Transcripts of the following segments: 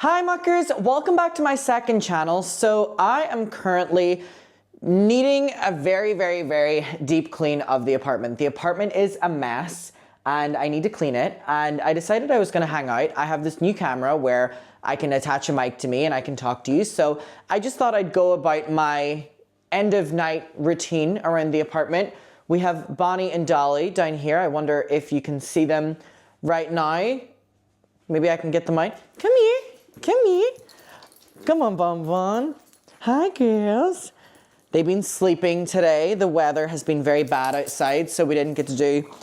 Hi muckers, welcome back to my second channel. So I am currently needing a very deep clean of the apartment. The apartment is a mess and I need to clean it, and I decided I was gonna hang out. I have this new camera where I can attach a mic to me and I can talk to you. So I just thought I'd go about my end of night routine around the apartment. We have Bonnie and Dolly down here. I wonder if you can see them right now. Maybe I can get the mic. Come here. Come here. Come on, Bon Bon. Hi, girls. They've been sleeping today. The weather has been very bad outside, so we didn't get to do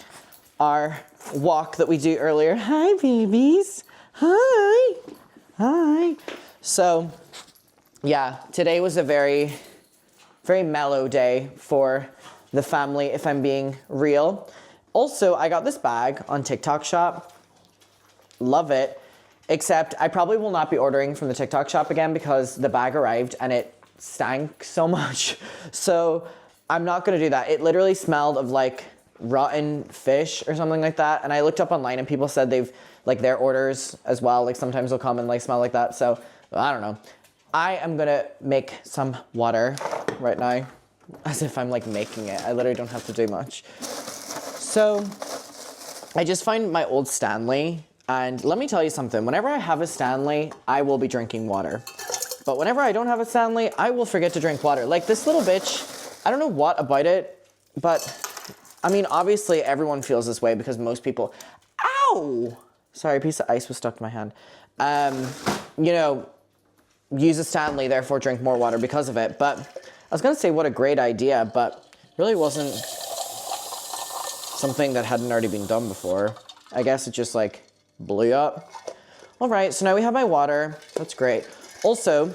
our walk that we do earlier. Hi, babies. Hi. Hi. So, yeah, today was a very mellow day for the family, if I'm being real. Also, I got this bag on TikTok shop. Love it. Except I probably will not be ordering from the TikTok shop again because the bag arrived and it stank so much. So I'm not gonna do that. It literally smelled of like rotten fish or something like that. And I looked up online and people said they've, like their orders as well, like sometimes will come and like smell like that. So I don't know. I am gonna make some water right now as if I'm like making it. I literally don't have to do much. So I just find my old Stanley. And let me tell you something, whenever I have a Stanley, I will be drinking water. But whenever I don't have a Stanley, I will forget to drink water. Like this little bitch, I don't know what about it, but I mean, obviously everyone feels this way because most people, ow! Sorry, a piece of ice was stuck to my hand. You know, use a Stanley, therefore drink more water because of it. But I was gonna say what a great idea, but really wasn't something that hadn't already been done before. I guess it just like, blew up. All right, so now we have my water. That's great. Also,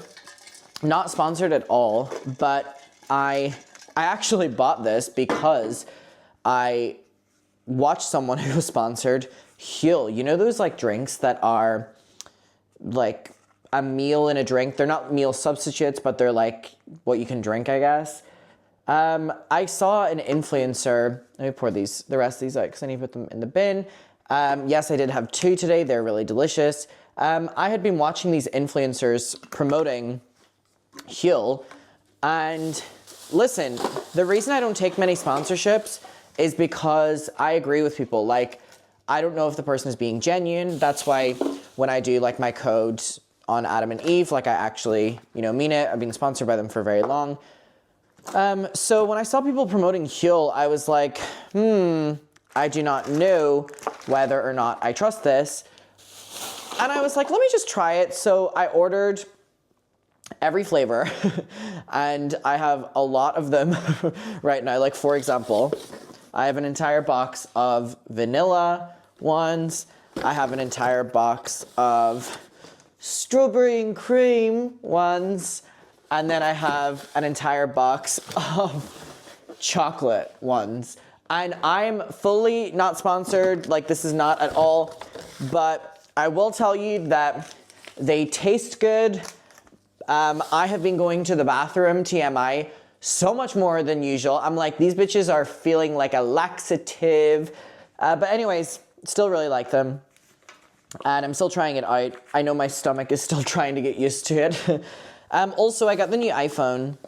not sponsored at all, but I actually bought this because I watched someone who was sponsored, Huel. You know those like drinks that are like a meal and a drink? They're not meal substitutes, but they're like what you can drink, I guess. I saw an influencer, let me pour the rest of these out because I need to put them in the bin. Yes, I did have 2 today. They're really delicious. I had been watching these influencers promoting Huel, and listen, the reason I don't take many sponsorships is because I agree with people. Like, I don't know if the person is being genuine. That's why when I do like my code on Adam and Eve, like I actually, you know, mean it. I've been sponsored by them for very long. So when I saw people promoting Huel, I was like, I do not know whether or not I trust this. And I was like, let me just try it. So I ordered every flavor and I have a lot of them right now. Like for example, I have an entire box of vanilla ones. I have an entire box of strawberry and cream ones. And then I have an entire box of chocolate ones. And I'm fully not sponsored, like this is not at all, but I will tell you that they taste good. I have been going to the bathroom, TMI, so much more than usual. I'm like, these bitches are feeling like a laxative. But anyways, still really like them. And I'm still trying it out. I know my stomach is still trying to get used to it. Also, I got the new iPhone,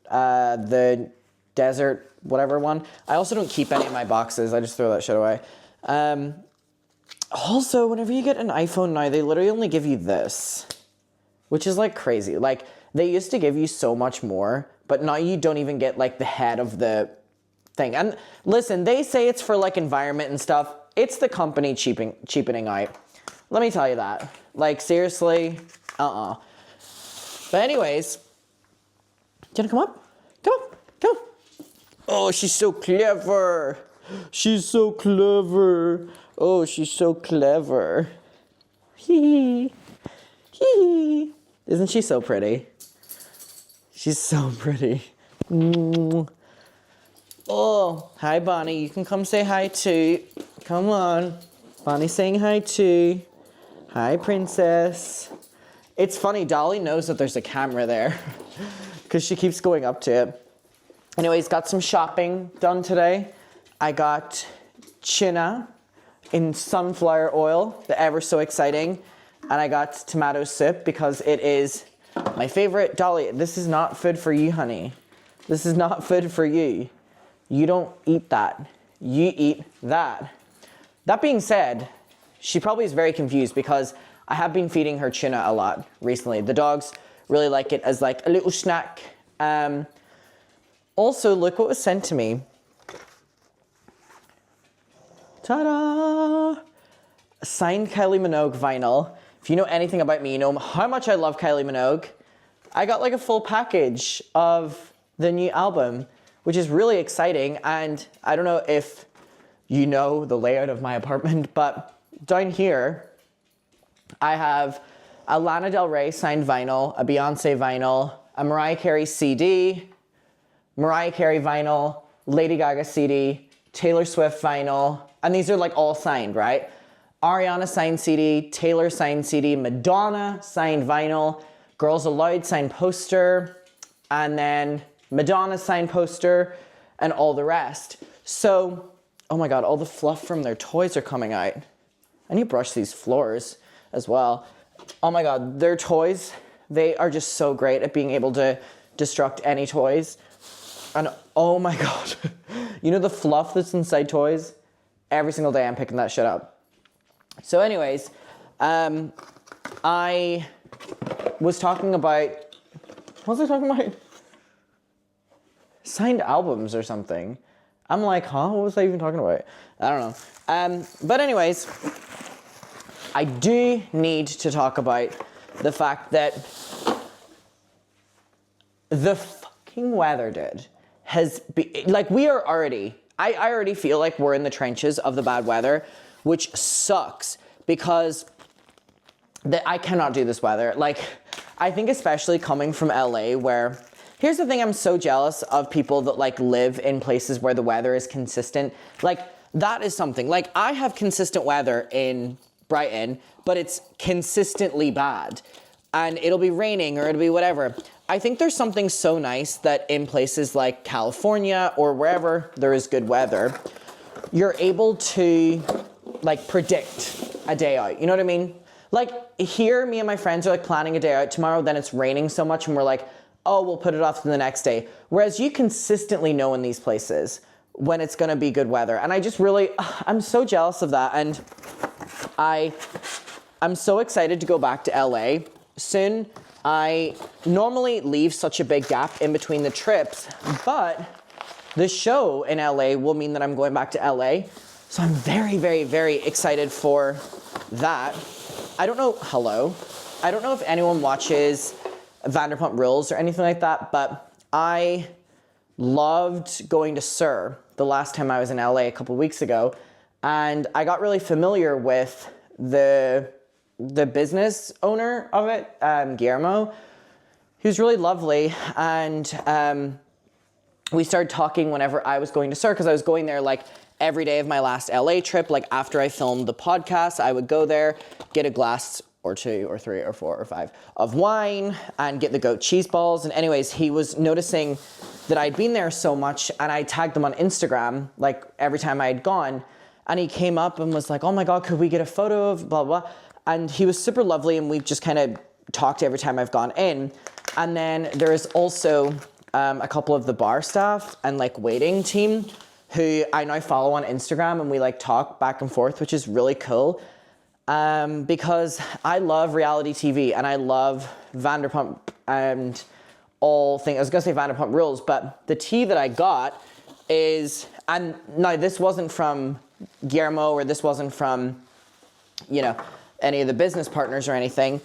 the Desert whatever one. I also don't keep any of my boxes. I just throw that shit away. Also, whenever you get an iPhone now, they literally only give you this, which is like crazy. Like they used to give you so much more, but now you don't even get like the head of the thing. And listen, they say it's for like environment and stuff. It's the company cheapening out. Let me tell you that. Like seriously, But anyways, do you wanna come up? Come up, come up. Oh, she's so clever. She's so clever. Oh, she's so clever. Hee hee. Isn't she so pretty? She's so pretty. Oh, hi, Bonnie. You can come say hi too. Come on. Bonnie's saying hi too. Hi, princess. It's funny, Dolly knows that there's a camera there because she keeps going up to it. Anyways, got some shopping done today. I got China in sunflower oil, the ever so exciting. and I got tomato soup because it is my favorite. Dolly, this is not food for you, honey. This is not food for you. You don't eat that. You eat that. That being said, she probably is very confused because I have been feeding her tuna a lot recently. The dogs really like it as like a little snack. Also, look what was sent to me. Ta-da! Signed Kylie Minogue vinyl. If you know anything about me, you know how much I love Kylie Minogue. I got like a full package of the new album, which is really exciting. And I don't know if you know the layout of my apartment, but down here, I have a Lana Del Rey signed vinyl, a Beyonce vinyl, a Mariah Carey CD, Mariah Carey vinyl, Lady Gaga CD, Taylor Swift vinyl, and these are like all signed, right? Ariana signed CD, Taylor signed CD, Madonna signed vinyl, Girls Aloud signed poster, and then Madonna signed poster, and all the rest. So, oh my God, all the fluff from their toys are coming out. I need to brush these floors as well. Oh my God, their toys, they are just so great at being able to destruct any toys. And oh my God, you know the fluff that's inside toys? Every single day I'm picking that shit up. So anyways, I was talking about, what was I talking about? Signed albums or something. I'm like, huh? What was I even talking about? I don't know. But anyways, I do need to talk about the fact that the fucking weather, dude, has been, like, we are already, I already feel like we're in the trenches of the bad weather, which sucks because I cannot do this weather. Like, I think especially coming from LA where, here's the thing, I'm so jealous of people that like live in places where the weather is consistent. Like, that is something. Like, I have consistent weather in Brighton, but it's consistently bad. And it'll be raining or it'll be whatever. I think there's something so nice that in places like California or wherever there is good weather, you're able to like predict a day out. You know what I mean? Like here, me and my friends are like planning a day out tomorrow, then it's raining so much and we're like, oh, we'll put it off to the next day. Whereas you consistently know in these places when it's gonna be good weather. And I just really, I'm so jealous of that. And I'm so excited to go back to LA soon. I normally leave such a big gap in between the trips, but the show in LA will mean that I'm going back to LA. So I'm very, very, very excited for that. I don't know, I don't know if anyone watches Vanderpump Rules or anything like that, but I loved going to SUR the last time I was in LA a couple weeks ago. And I got really familiar with the business owner of it, Guillermo. He was really lovely. And we started talking whenever I was going to SUR, because I was going there like every day of my last LA trip. Like after I filmed the podcast, I would go there, get a glass or 2 or 3 or 4 or 5 of wine and get the goat cheese balls. And anyways, he was noticing that I'd been there so much and I tagged him on Instagram, like every time I had gone. And he came up and was like, oh my God, could we get a photo of blah, blah. And he was super lovely and we've just kind of talked every time I've gone in. And then there is also a couple of the bar staff and like waiting team who I now follow on Instagram and we like talk back and forth, which is really cool. Because I love reality TV and I love Vanderpump and all things. I was gonna say Vanderpump Rules, but the tea that I got is, and now this wasn't from Guillermo or this wasn't from, you know, any of the business partners or anything,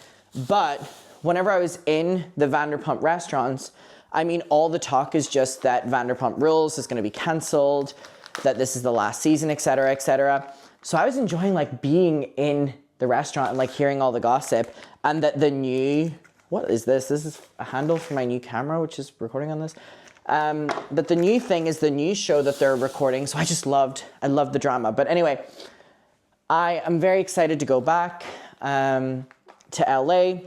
but whenever I was in the Vanderpump restaurants, I mean, all the talk is just that Vanderpump Rules is gonna be canceled, that this is the last season, etc., etc. So I was enjoying like being in the restaurant and like hearing all the gossip, and that the new, what is this? This is a handle for my new camera, which is recording on this. But the new thing is the new show that they're recording. So I loved the drama. But anyway, I am very excited to go back to LA.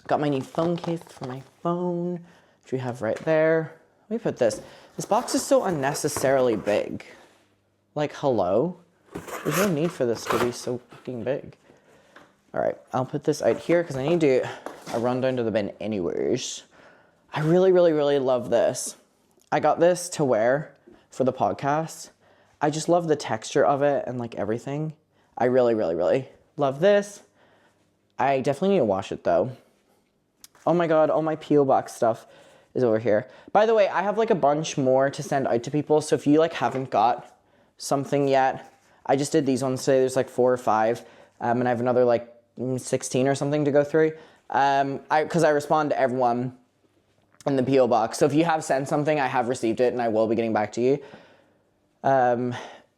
Got my new phone case for my phone, which we have right there. Let me put this. This box is so unnecessarily big. Like, hello? There's no need for this to be so fucking big. All right, I'll put this out here because I need to run down to the bin anyways. I really, really, really love this. I got this to wear for the podcast. I just love the texture of it and like everything. I really, really, really love this. I definitely need to wash it though. Oh my God, all my P.O. box stuff is over here. By the way, I have like a bunch more to send out to people. So if you like haven't got something yet, I just did these ones today. There's like 4 or 5. And I have another like 16 or something to go through. Because I respond to everyone in the P.O. box. So if you have sent something, I have received it and I will be getting back to you.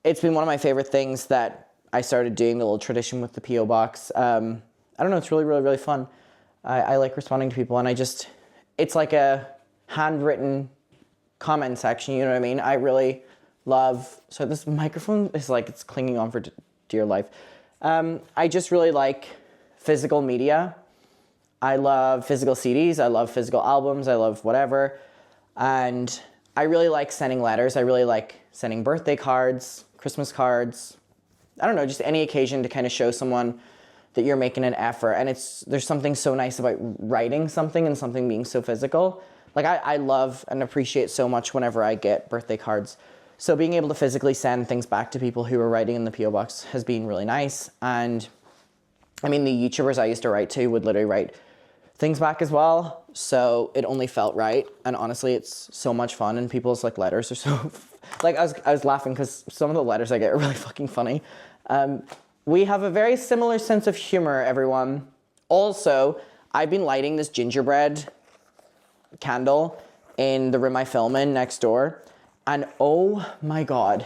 It's been one of my favorite things that I started doing, the little tradition with the P.O. box. I don't know, it's really, really, really fun. I like responding to people and it's like a handwritten comment section, you know what I mean? I really love, so this microphone is like, it's clinging on for dear life. I just really like physical media. I love physical CDs. I love physical albums. I love whatever. And I really like sending letters. I really like sending birthday cards, Christmas cards. I don't know, just any occasion to kind of show someone that you're making an effort. And there's something so nice about writing something and something being so physical. Like I love and appreciate so much whenever I get birthday cards. So being able to physically send things back to people who are writing in the P.O. box has been really nice. And I mean, the YouTubers I used to write to would literally write things back as well. So it only felt right. And honestly, it's so much fun. And people's like letters are so, like I was laughing because some of the letters I get are really fucking funny. We have a very similar sense of humor, everyone. Also, I've been lighting this gingerbread candle in the room I film in next door. And oh my God,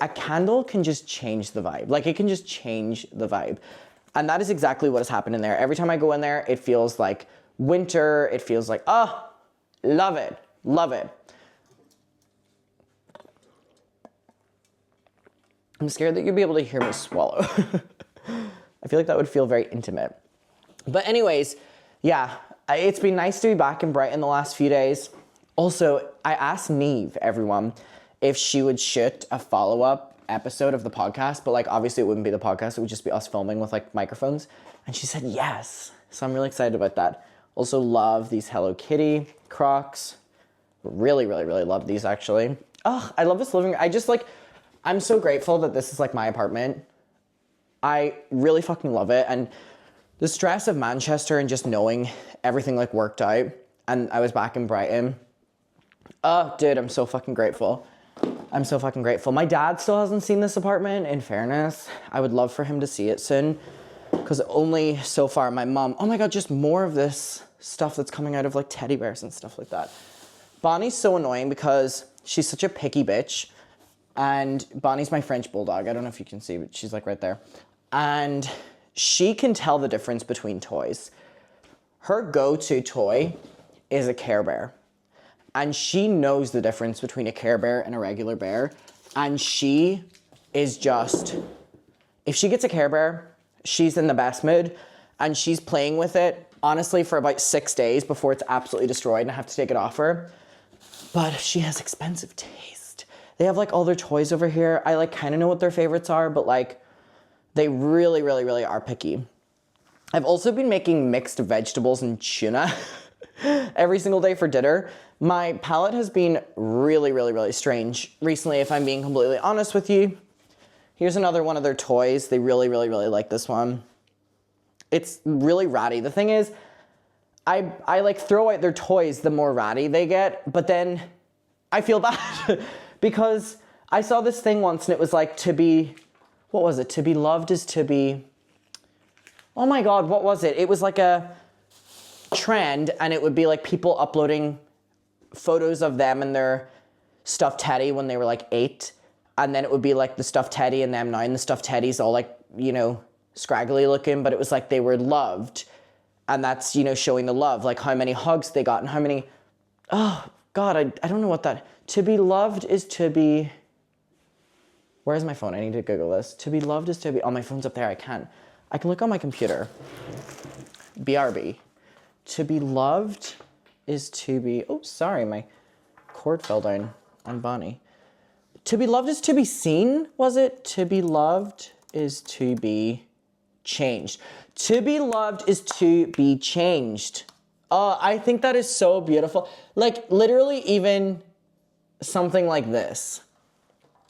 a candle can just change the vibe. Like it can just change the vibe. And that is exactly what has happened in there. Every time I go in there, it feels like winter. It feels like, oh, love it, love it. I'm scared that you'll be able to hear me swallow. I feel like that would feel very intimate. But anyways, yeah, it's been nice to be back in Brighton the last few days. Also, I asked Neve, everyone, if she would shoot a follow-up episode of the podcast, but like obviously it wouldn't be the podcast, it would just be us filming with like microphones. And she said yes. So I'm really excited about that. Also love these Hello Kitty Crocs. Really, really, really love these actually. Oh, I love this living room. I'm so grateful that this is like my apartment. I really fucking love it. And the stress of Manchester and just knowing everything like worked out and I was back in Brighton. Oh, dude, I'm so fucking grateful. I'm so fucking grateful. My dad still hasn't seen this apartment, in fairness. I would love for him to see it soon. Because only so far my mom, oh my God, just more of this stuff that's coming out of like teddy bears and stuff like that. Bonnie's so annoying because she's such a picky bitch. And Bonnie's my French bulldog. I don't know if you can see, but she's like right there. And she can tell the difference between toys. Her go-to toy is a Care Bear. And she knows the difference between a Care Bear and a regular bear. And she is just, if she gets a Care Bear, she's in the best mood. And she's playing with it, honestly, for about 6 days before it's absolutely destroyed and I have to take it off her. But she has expensive taste. They have like all their toys over here. I like kind of know what their favorites are, but like they really, really, really are picky. I've also been making mixed vegetables and tuna every single day for dinner. My palate has been really, really, really strange recently, if I'm being completely honest with you. Here's another one of their toys. They really, really, really like this one. It's really ratty. The thing is, I like throw out their toys the more ratty they get, but then I feel bad because I saw this thing once and it was like to be, what was it? To be loved is to be, oh my God, what was it? It was like a trend and it would be like people uploading photos of them and their stuffed teddy when they were like 8. And then it would be like the stuffed teddy and them now, and the stuffed teddy's all like, you know, scraggly looking, but it was like they were loved. And that's, you know, showing the love, like how many hugs they got and how many, oh God, I don't know what that, to be loved is to be, where's my phone? I need to Google this. To be loved is to be, oh, my phone's up there, I can look on my computer. BRB. To be loved is to be, oh, sorry, my cord fell down on Bonnie. To be loved is to be seen, was it? To be loved is to be changed. To be loved is to be changed. Oh, I think that is so beautiful. Like literally even something like this.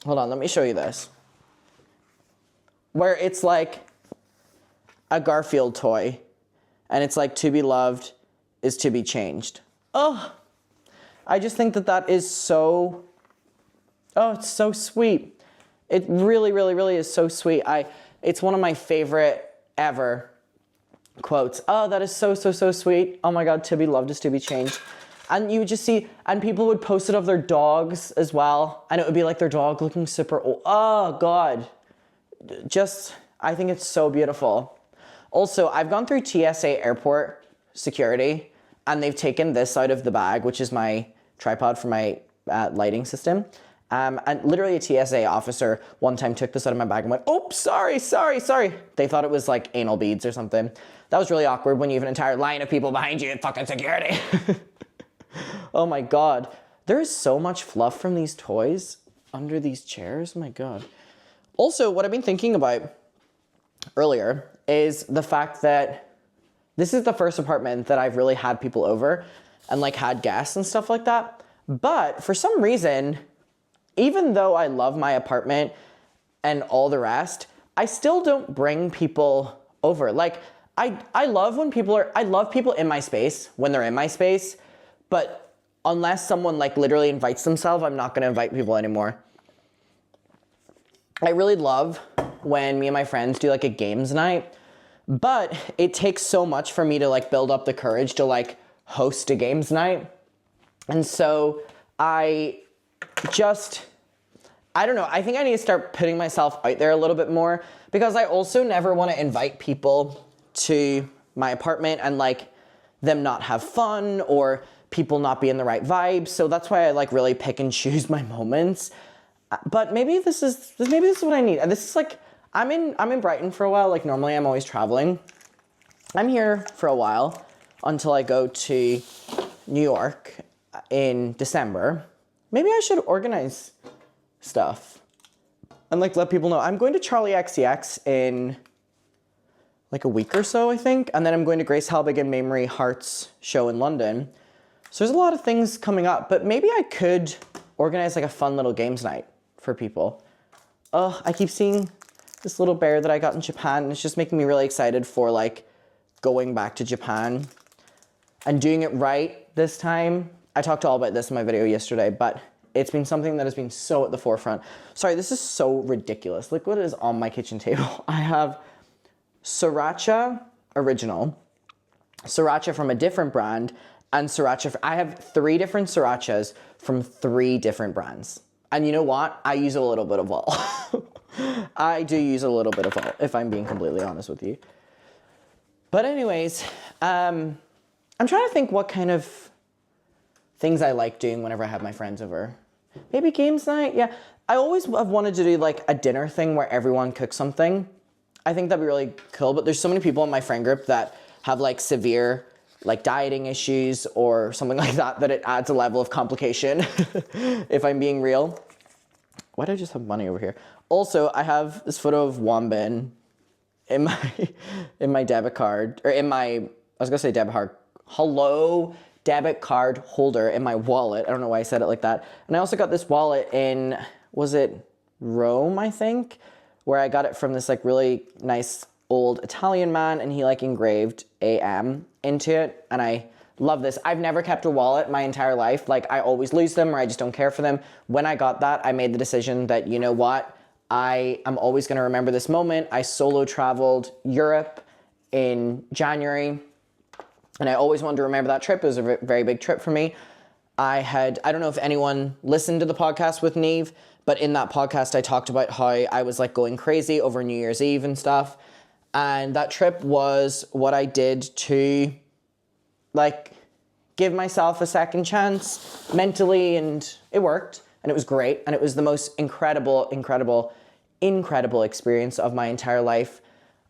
Hold on, let me show you this. Where it's like a Garfield toy and it's like to be loved is to be changed. Oh, I just think that that is so, oh, it's so sweet. It really, really, really is so sweet. It's one of my favorite ever quotes. Oh, that is so, so, so sweet. Oh my God, to be loved is to be changed. And you would just see, and people would post it of their dogs as well. And it would be like their dog looking super old. Oh God, just, I think it's so beautiful. Also, I've gone through TSA airport security and they've taken this out of the bag, which is my tripod for my lighting system. And literally a TSA officer one time took this out of my bag and went, "Oh, sorry. They thought it was like anal beads or something. That was really awkward when you have an entire line of people behind you at fucking security. Oh my God. There is so much fluff from these toys under these chairs. Oh my God. Also, what I've been thinking about earlier is the fact that this is the first apartment that I've really had people over and like had guests and stuff like that. But for some reason, even though I love my apartment and all the rest, I still don't bring people over. Like I love when I love people in my space when they're in my space, but unless someone like literally invites themselves, I'm not gonna invite people anymore. I really love when me and my friends do like a games night, but it takes so much for me to like build up the courage to like host a games night. And so I don't know, I think I need to start putting myself out there a little bit more because I also never want to invite people to my apartment and like them not have fun or people not be in the right vibe. So that's why I like really pick and choose my moments. But maybe this is what I need. And this is like, I'm in Brighton for a while. Like normally I'm always traveling. I'm here for a while until I go to New York in December. Maybe I should organize stuff and like let people know. I'm going to Charlie XCX in like a week or so, I think. And then I'm going to Grace Helbig and Mamrie Hart's show in London. So there's a lot of things coming up, but maybe I could organize like a fun little games night for people. Oh, I keep seeing this little bear that I got in Japan and it's just making me really excited for like going back to Japan and doing it right this time. I talked all about this in my video yesterday, but it's been something that has been so at the forefront. Sorry, this is so ridiculous. Look what is on my kitchen table. I have Sriracha original, Sriracha from a different brand, and Sriracha. I have 3 different Srirachas from 3 different brands. And you know what? I use a little bit of all. I do use a little bit of all, if I'm being completely honest with you. But anyways, I'm trying to think what kind of things I like doing whenever I have my friends over. Maybe games night? Yeah. I always have wanted to do like a dinner thing where everyone cooks something. I think that'd be really cool, but there's so many people in my friend group that have like severe like dieting issues or something like that, that it adds a level of complication, if I'm being real. Why do I just have money over here? Also, I have this photo of Wambin in my debit card, or in my, I was gonna say debit card, debit card holder in my wallet. I don't know why I said it like that. And I also got this wallet in, was it Rome, I think? Where I got it from this like really nice old Italian man and he like engraved AM into it. And I love this. I've never kept a wallet my entire life. Like I always lose them or I just don't care for them. When I got that, I made the decision that, you know what? I am always gonna remember this moment. I solo traveled Europe in January and I always wanted to remember that trip. It was a very big trip for me. I don't know if anyone listened to the podcast with Neve, but in that podcast, I talked about how I was like going crazy over New Year's Eve and stuff. And that trip was what I did to like give myself a second chance mentally, and it worked and it was great. And it was the most incredible experience of my entire life.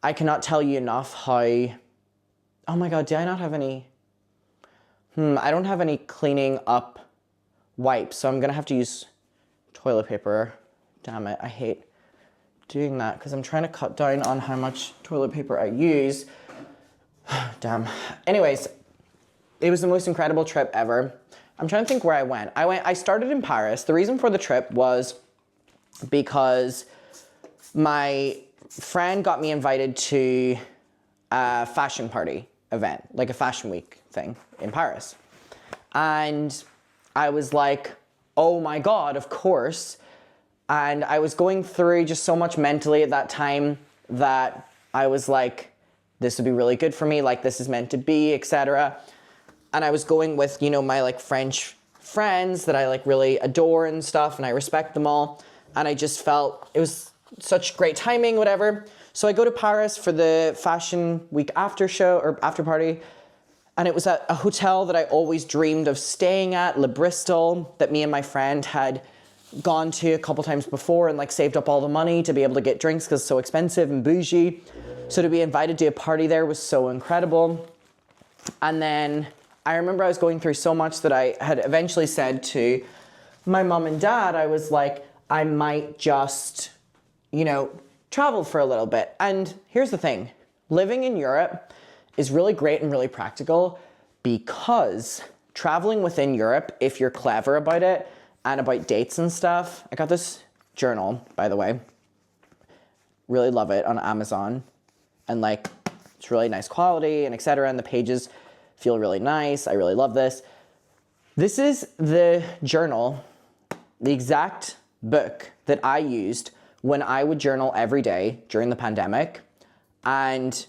I cannot tell you enough how, oh my God, do I not have any? I don't have any cleaning up wipes, so I'm gonna have to use toilet paper. Damn it, I hate doing that because I'm trying to cut down on how much toilet paper I use. Damn. Anyways, it was the most incredible trip ever. I'm trying to think where I went. I started in Paris. The reason for the trip was because my friend got me invited to a fashion party event, like a fashion week thing in Paris. And I was like, oh my God, of course. And I was going through just so much mentally at that time that I was like, this would be really good for me, like this is meant to be, etc. And I was going with, you know, my like French friends that I like really adore and stuff, and I respect them all. And I just felt it was such great timing, whatever. So I go to Paris for the fashion week after show or after party. And it was at a hotel that I always dreamed of staying at, Le Bristol, that me and my friend had gone to a couple times before and like saved up all the money to be able to get drinks because it's so expensive and bougie. So to be invited to a party there was so incredible. And then I remember I was going through so much that I had eventually said to my mom and dad, I was like, I might just, you know, travel for a little bit. And here's the thing, living in Europe is really great and really practical because traveling within Europe, if you're clever about it and about dates and stuff, I got this journal, by the way, really love it, on Amazon. And like, it's really nice quality and etc. And the pages feel really nice. I really love this. This is the journal, the exact book that I used when I would journal every day during the pandemic. And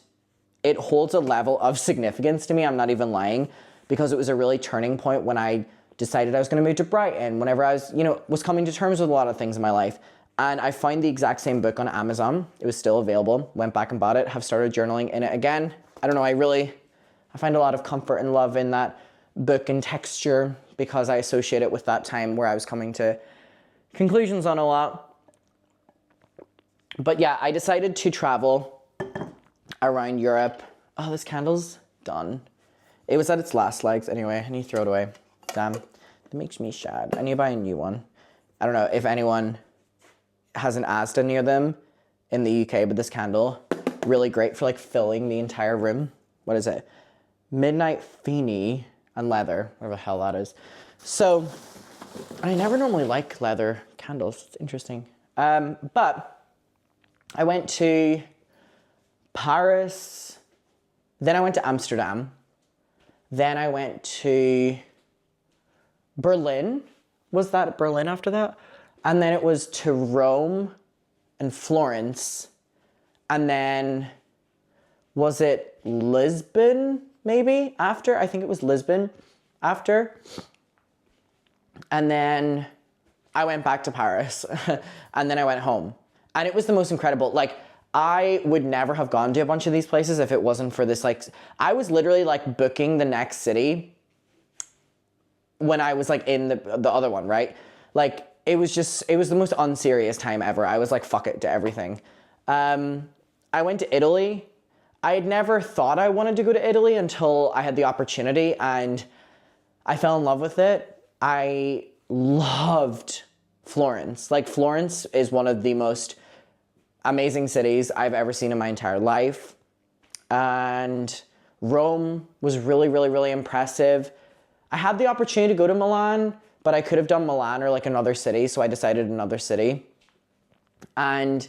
it holds a level of significance to me, I'm not even lying, because it was a really turning point when I decided I was gonna move to Brighton, whenever I was, you know, was coming to terms with a lot of things in my life. And I found the exact same book on Amazon. It was still available, went back and bought it, have started journaling in it again. I don't know, I find a lot of comfort and love in that book and texture because I associate it with that time where I was coming to conclusions on a lot. But yeah, I decided to travel around Europe. Oh, this candle's done. It was at its last legs anyway. I need to throw it away. Damn, it makes me sad. I need to buy a new one. I don't know if anyone has an Asda near them in the UK, but this candle, really great for like filling the entire room. What is it? Midnight Feeny and leather, whatever the hell that is. So, I never normally like leather candles. It's interesting. But I went to Paris, then I went to Amsterdam, then I went to Berlin. Was that Berlin after that? And then it was to Rome and Florence. And then was it Lisbon maybe after? I think it was Lisbon after. And then I went back to Paris and then I went home. And it was the most incredible, like, I would never have gone to a bunch of these places if it wasn't for this, like, I was literally like booking the next city when I was like in the other one, right? Like, it was the most unserious time ever. I was like, fuck it to everything. I went to Italy. I had never thought I wanted to go to Italy until I had the opportunity and I fell in love with it. I loved Florence. Like, Florence is one of the most amazing cities I've ever seen in my entire life. And Rome was really, really, really impressive. I had the opportunity to go to Milan, but I could have done Milan or like another city, so I decided another city. And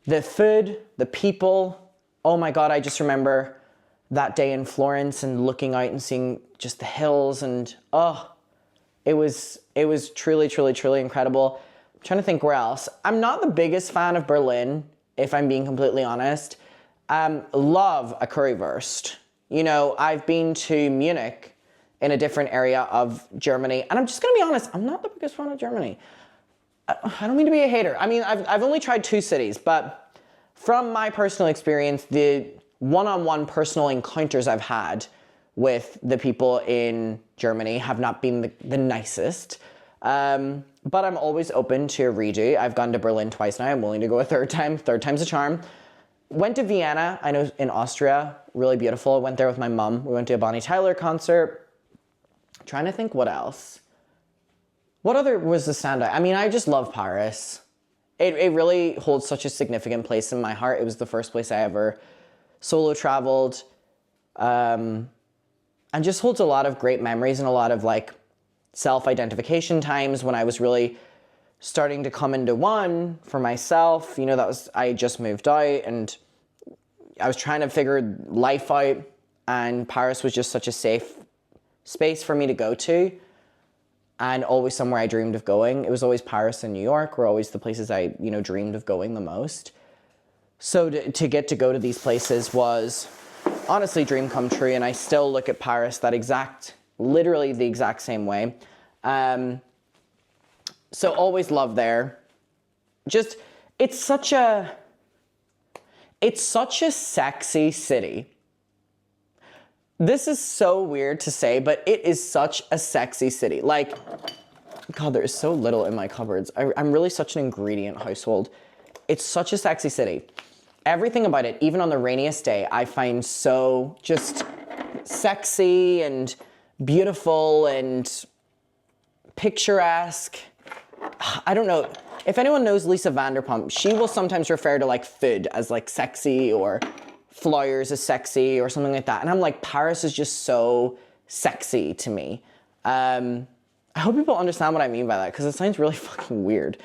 the food, the people, oh my God, I just remember that day in Florence and looking out and seeing just the hills and, oh, it was truly, truly, truly incredible. I'm trying to think where else. I'm not the biggest fan of Berlin, if I'm being completely honest. Love a currywurst. You know, I've been to Munich in a different area of Germany, and I'm just gonna be honest, I'm not the biggest fan of Germany. I don't mean to be a hater. I mean, I've only tried 2 cities, but from my personal experience, the one-on-one personal encounters I've had with the people in Germany have not been the nicest. But I'm always open to a redo. I've gone to Berlin twice now. I'm willing to go a third time. Third time's a charm. Went to Vienna, I know, in Austria, really beautiful. Went there with my mom. We went to a Bonnie Tyler concert. Trying to think what else. What other was the standout? I mean, I just love Paris. it really holds such a significant place in my heart. It was the first place I ever solo traveled, and just holds a lot of great memories and a lot of like self-identification times when I was really starting to come into one for myself. You know, I just moved out and I was trying to figure life out, and Paris was just such a safe space for me to go to, and always somewhere I dreamed of going. It was always Paris and New York were always the places I, you know, dreamed of going the most. So to get to go to these places was honestly dream come true, and I still look at Paris literally the exact same way. So always love there. Just, it's such a sexy city. This is so weird to say, but it is such a sexy city. Like, God, there is so little in my cupboards. I'm really such an ingredient household. It's such a sexy city. Everything about it, even on the rainiest day, I find so just sexy and beautiful and picturesque. I don't know. If anyone knows Lisa Vanderpump, she will sometimes refer to like food as like sexy, or flowers as sexy, or something like that. And I'm like, Paris is just so sexy to me. I hope people understand what I mean by that, because it sounds really fucking weird.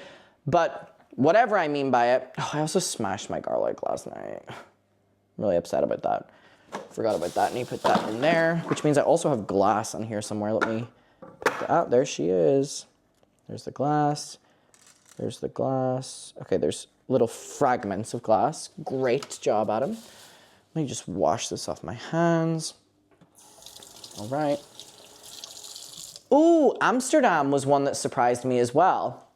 But whatever I mean by it, I also smashed my garlic last night. I'm really upset about that. Forgot about that, and you put that in there, which means I also have glass on here somewhere. Let me put that out. There she is. There's the glass. There's the glass. Okay, there's little fragments of glass. Great job, Adam. Let me just wash this off my hands. All right. Ooh, Amsterdam was one that surprised me as well.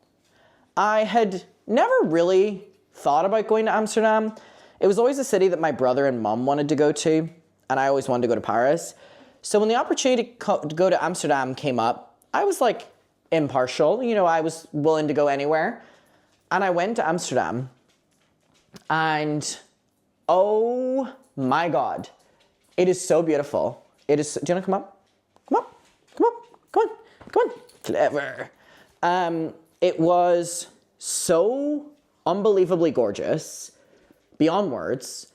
I had never really thought about going to Amsterdam. It was always a city that my brother and mum wanted to go to, and I always wanted to go to Paris. So when the opportunity to go to Amsterdam came up, I was like impartial. You know, I was willing to go anywhere. And I went to Amsterdam, and oh my God, it is so beautiful. It is, do you want to come up? Come up, come up, come on, come on. Clever. It was so unbelievably gorgeous, beyond words.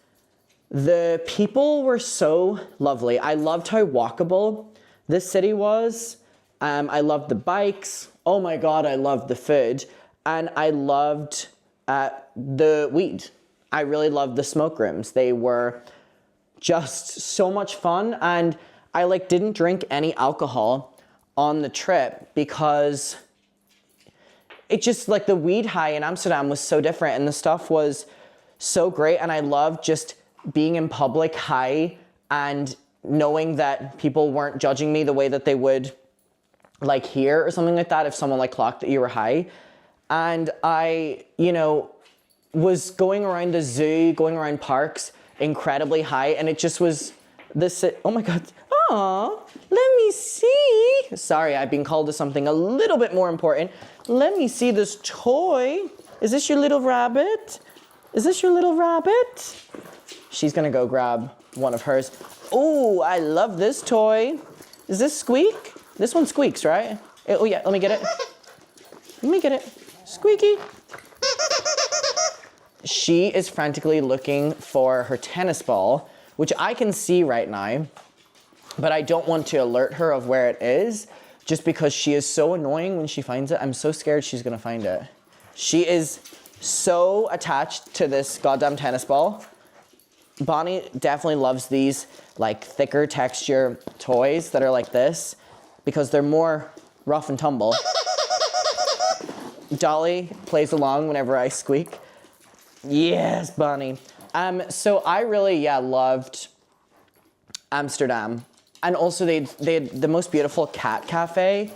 The people were so lovely. I loved how walkable this city was. I loved the bikes. Oh my God, I loved the food. And I loved the weed. I really loved the smoke rooms. They were just so much fun. And I like didn't drink any alcohol on the trip because it just like the weed high in Amsterdam was so different, and the stuff was so great. And I loved just being in public high and knowing that people weren't judging me the way that they would like here or something like that if someone like clocked that you were high. And I, you know, was going around the zoo, going around parks incredibly high, and it just was this, oh my God, aw, let me see. Sorry, I've been called to something a little bit more important. Let me see this toy. Is this your little rabbit? Is this your little rabbit? She's gonna go grab one of hers. Oh, I love this toy. Is this Squeak? This one squeaks, right? Oh yeah, let me get it. Let me get it. Squeaky. She is frantically looking for her tennis ball, which I can see right now, but I don't want to alert her of where it is, just because she is so annoying when she finds it. I'm so scared she's gonna find it. She is so attached to this goddamn tennis ball. Bonnie definitely loves these like thicker texture toys that are like this because they're more rough and tumble. Dolly plays along whenever I squeak. Yes, Bonnie. So I really, loved Amsterdam. And also they had the most beautiful cat cafe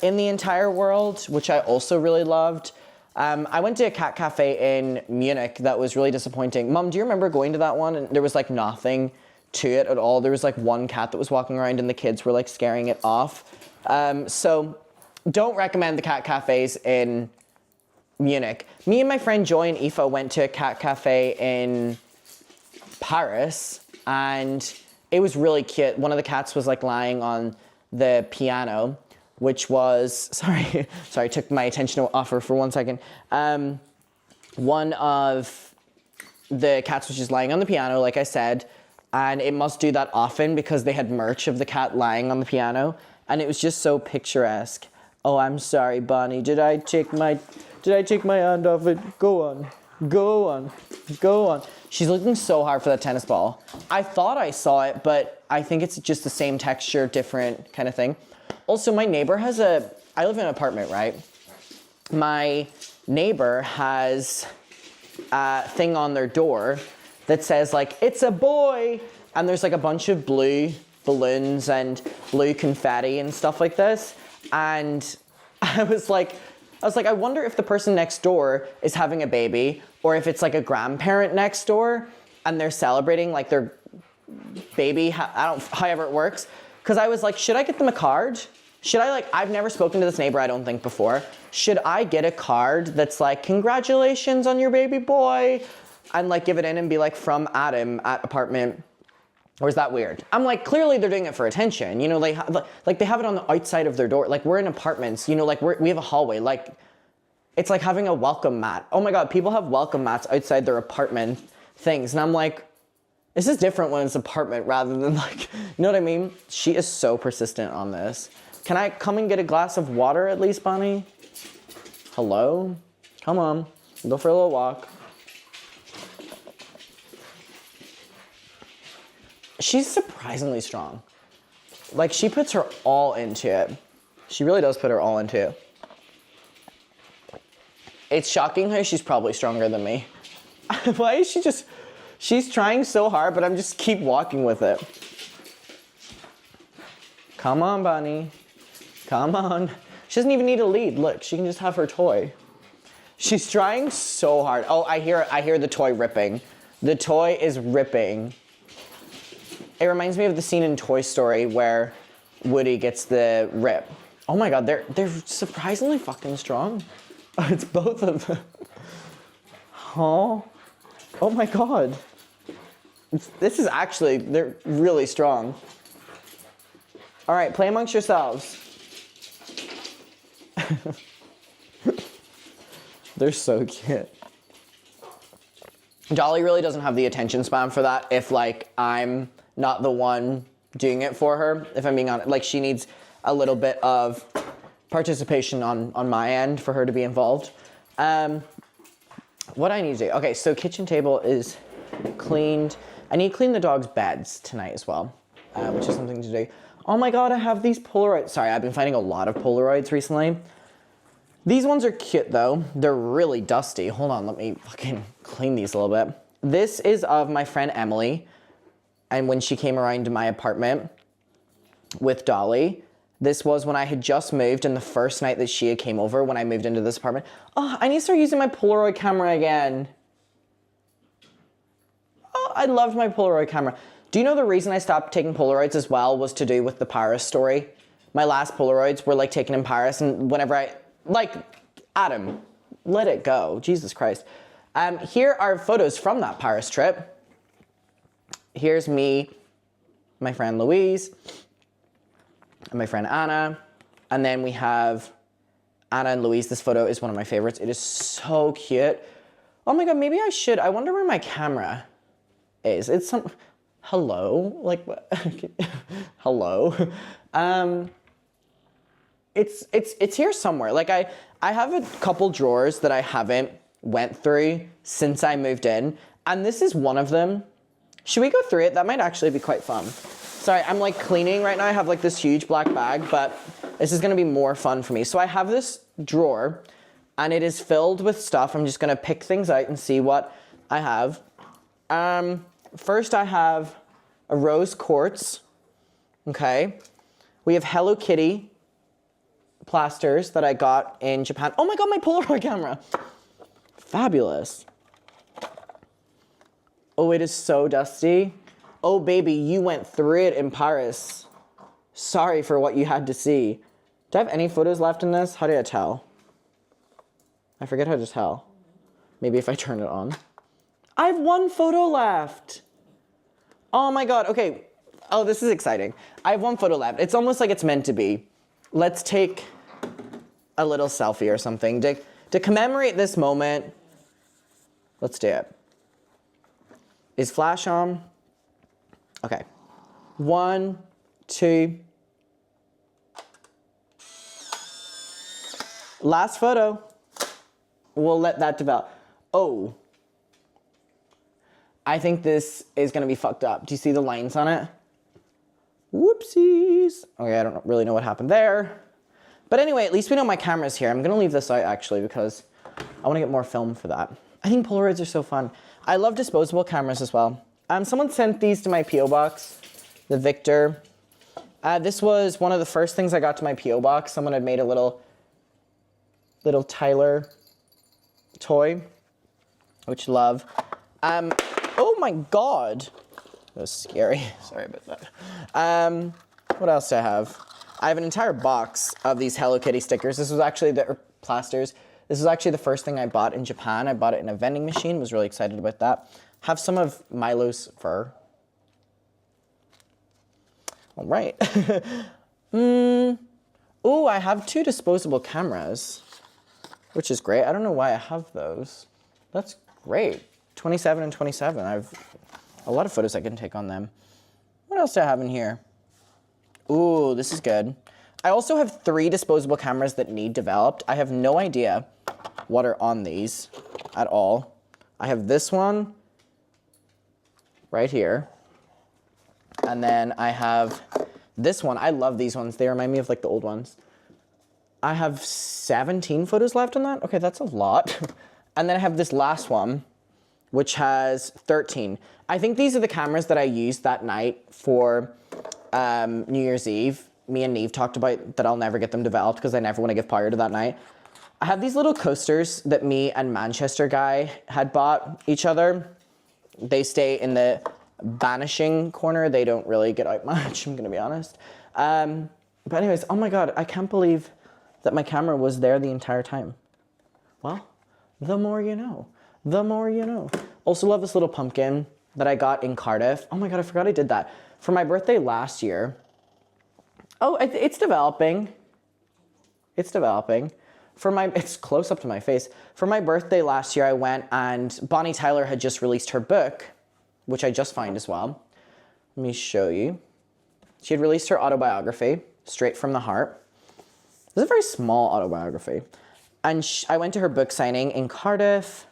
in the entire world, which I also really loved. I went to a cat cafe in Munich that was really disappointing. Mom, do you remember going to that one? And there was like nothing to it at all. There was like one cat that was walking around and the kids were like scaring it off. So don't recommend the cat cafes in Munich. Me and my friend Joy and Aoife went to a cat cafe in Paris, and it was really cute. One of the cats was like lying on the piano, which was, sorry, took my attention off her for 1 second. one of the cats was just lying on the piano, like I said, and it must do that often because they had merch of the cat lying on the piano, and it was just so picturesque. Oh, I'm sorry, Bonnie. Did I take my hand off it? Go on. Go on. Go on. She's looking so hard for that tennis ball. I thought I saw it, but I think it's just the same texture, different kind of thing. Also, my neighbor has I live in an apartment, right? My neighbor has a thing on their door that says like, it's a boy. And there's like a bunch of blue balloons and blue confetti and stuff like this. And I was like, I wonder if the person next door is having a baby or if it's like a grandparent next door and they're celebrating like their baby, however it works. Cause I was like, should I get them a card? Should I I've never spoken to this neighbor, I don't think before. Should I get a card that's like, congratulations on your baby boy? And like give it in and be like from Adam at apartment. Or is that weird? I'm like, clearly they're doing it for attention. You know, they have it on the outside of their door. Like we're in apartments, you know, like we have a hallway. Like it's like having a welcome mat. Oh my God, people have welcome mats outside their apartment things. And I'm like, this is different when it's apartment rather than like, you know what I mean? She is so persistent on this. Can I come and get a glass of water at least, Bonnie? Hello? Come on, go for a little walk. She's surprisingly strong. Like she puts her all into it. She really does put her all into it. It's shocking how she's probably stronger than me. Why is she's trying so hard, but I'm just keep walking with it. Come on, Bonnie. Come on. She doesn't even need a lead. Look, she can just have her toy. She's trying so hard. Oh, I hear the toy ripping. The toy is ripping. It reminds me of the scene in Toy Story where Woody gets the rip. Oh my God, they're surprisingly fucking strong. It's both of them. Oh my God. This is actually, they're really strong. All right, play amongst yourselves. They're so cute. Dolly really doesn't have the attention span for that if like I'm not the one doing it for her, if I'm being honest. Like she needs a little bit of participation on my end for her to be involved. What I need to do, okay, so kitchen table is cleaned. I need to clean the dog's beds tonight as well, which is something to do. Oh my God, I have these Polaroids. Sorry, I've been finding a lot of Polaroids recently. These ones are cute though. They're really dusty. Hold on, let me fucking clean these a little bit. This is of my friend Emily. And when she came around to my apartment with Dolly, this was when I had just moved and the first night that she had came over when I moved into this apartment. Oh, I need to start using my Polaroid camera again. Oh, I loved my Polaroid camera. Do you know the reason I stopped taking Polaroids as well was to do with the Paris story? My last Polaroids were like taken in Paris and whenever Adam, let it go, Jesus Christ. Here are photos from that Paris trip. Here's me, my friend Louise, and my friend Anna. And then we have Anna and Louise. This photo is one of my favorites. It is so cute. Oh my God, maybe I should. I wonder where my camera is. It's some, hello? Like, what? Hello? It's here somewhere. Like I have a couple drawers that I haven't went through since I moved in. And this is one of them. Should we go through it? That might actually be quite fun. Sorry, I'm like cleaning right now. I have like this huge black bag, but this is gonna be more fun for me. So I have this drawer and it is filled with stuff. I'm just gonna pick things out and see what I have. First I have a rose quartz, okay? We have Hello Kitty plasters that I got in Japan. Oh my God, my Polaroid camera. Fabulous. Oh, it is so dusty. Oh, baby, you went through it in Paris. Sorry for what you had to see. Do I have any photos left in this? How do I tell? I forget how to tell. Maybe if I turn it on. I have one photo left. Oh my God, okay. Oh, this is exciting. I have one photo left. It's almost like it's meant to be. Let's take a little selfie or something to commemorate this moment. Let's do it. Is flash on? Okay. 1, 2. Last photo. We'll let that develop. Oh. I think this is gonna be fucked up. Do you see the lines on it? Whoopsies. Okay, I don't really know what happened there. But anyway, at least we know my camera's here. I'm gonna leave this out actually because I wanna get more film for that. I think Polaroids are so fun. I love disposable cameras as well. Someone sent these to my P.O. box, the Victor. This was one of the first things I got to my P.O. box. Someone had made a little Tyler toy, which love. Oh my God. That was scary. Sorry about that. What else do I have? I have an entire box of these Hello Kitty stickers. This was actually plasters. This was actually the first thing I bought in Japan. I bought it in a vending machine. Was really excited about that. Have some of Milo's fur. All right. Oh, I have 2 disposable cameras, which is great. I don't know why I have those. That's great. 27 and 27. I have a lot of photos I can take on them. What else do I have in here? Ooh, this is good. I also have 3 disposable cameras that need developed. I have no idea what are on these at all. I have this one right here. And then I have this one. I love these ones. They remind me of like the old ones. I have 17 photos left on that. Okay, that's a lot. And then I have this last one, which has 13. I think these are the cameras that I used that night for New Year's Eve. Me and Neve talked about that I'll never get them developed because I never want to give power to that night. I have these little coasters that me and Manchester guy had bought each other. They stay in the banishing corner. They don't really get out much, I'm gonna be honest. But anyways, oh my God, I can't believe that my camera was there the entire time. Well, the more you know. The more you know. Also love this little pumpkin that I got in Cardiff. Oh my God, I forgot I did that. For my birthday last year. Oh, it's developing. It's developing. It's close up to my face. For my birthday last year, I went and Bonnie Tyler had just released her book, which I just found as well. Let me show you. She had released her autobiography, Straight from the Heart. It was a very small autobiography. And I went to her book signing in Cardiff,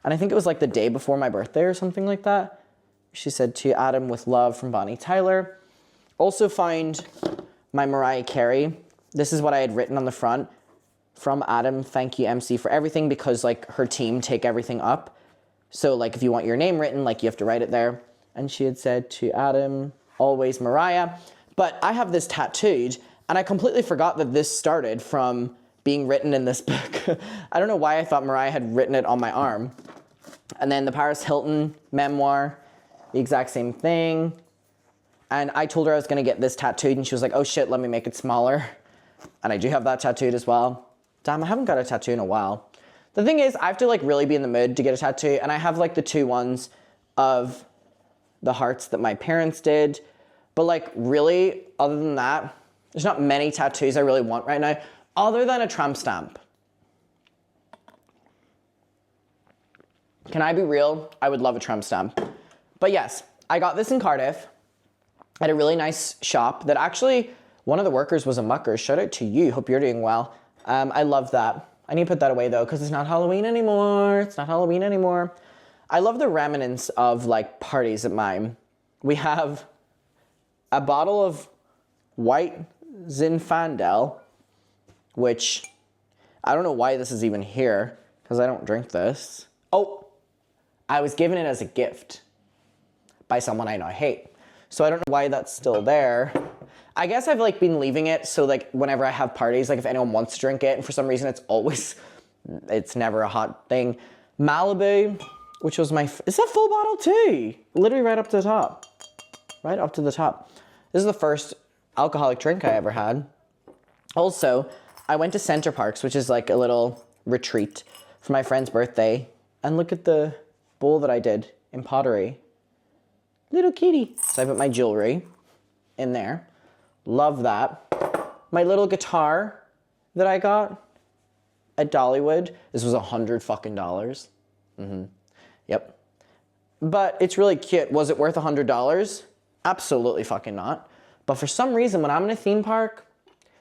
and I think it was like the day before my birthday or something like that. She said, "To Adam with love from Bonnie Tyler." Also found my Mariah Carey. This is what I had written on the front. "From Adam, thank you MC for everything," because like her team take everything up. So like if you want your name written, like you have to write it there. And she had said, "To Adam, always Mariah." But I have this tattooed, and I completely forgot that this started from being written in this book. I don't know why I thought Mariah had written it on my arm. And then the Paris Hilton memoir, the exact same thing. And I told her I was gonna get this tattooed, and she was like, "Oh shit, let me make it smaller." And I do have that tattooed as well. Damn, I haven't got a tattoo in a while. The thing is, I have to like really be in the mood to get a tattoo, and I have like the 2 ones of the hearts that my parents did. But like really, other than that, there's not many tattoos I really want right now, other than a tramp stamp. Can I be real? I would love a tramp stamp. But yes, I got this in Cardiff at a really nice shop that actually, one of the workers was a mucker. Shout out to you, hope you're doing well. I love that. I need to put that away though, because it's not Halloween anymore. It's not Halloween anymore. I love the remnants of like parties at mine. We have a bottle of white Zinfandel, which I don't know why this is even here, because I don't drink this. Oh, I was given it as a gift by someone I know I hate. So I don't know why that's still there. I guess I've like been leaving it so like whenever I have parties, like if anyone wants to drink it, and for some reason it's never a hot thing. Malibu, which was is that full bottle too? Literally right up to the top. Right up to the top. This is the first alcoholic drink I ever had. Also, I went to Center Parks, which is like a little retreat for my friend's birthday. And look at the bowl that I did in pottery. Little kitty. So I put my jewelry in there. Love that. My little guitar that I got at Dollywood. This was $100 fucking. Yep. But it's really cute. Was it worth $100? Absolutely fucking not. But for some reason, when I'm in a theme park,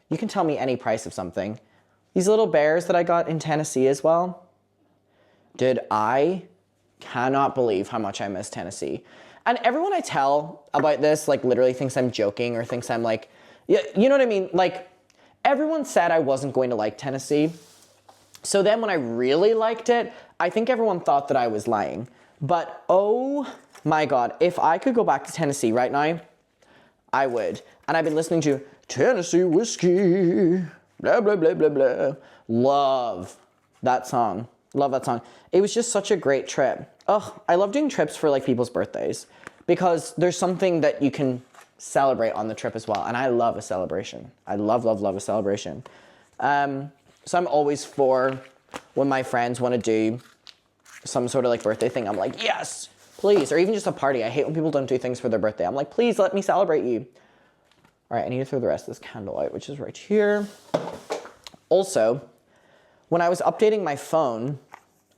you can tell me any price of something. These little bears that I got in Tennessee as well. Dude, I cannot believe how much I miss Tennessee. And everyone I tell about this, like, literally thinks I'm joking or thinks I'm like, yeah, you know what I mean? Like, everyone said I wasn't going to like Tennessee. So then when I really liked it, I think everyone thought that I was lying. But oh my God, if I could go back to Tennessee right now, I would. And I've been listening to Tennessee Whiskey, blah, blah, blah, blah, blah. Love that song. Love that song. It was just such a great trip. Ugh, I love doing trips for like people's birthdays because there's something that you can celebrate on the trip as well. And I love a celebration. I love, love, love a celebration. So I'm always for when my friends want to do some sort of like birthday thing. I'm like, yes, please. Or even just a party. I hate when people don't do things for their birthday. I'm like, please let me celebrate you. All right, I need to throw the rest of this candle out, which is right here. Also, when I was updating my phone,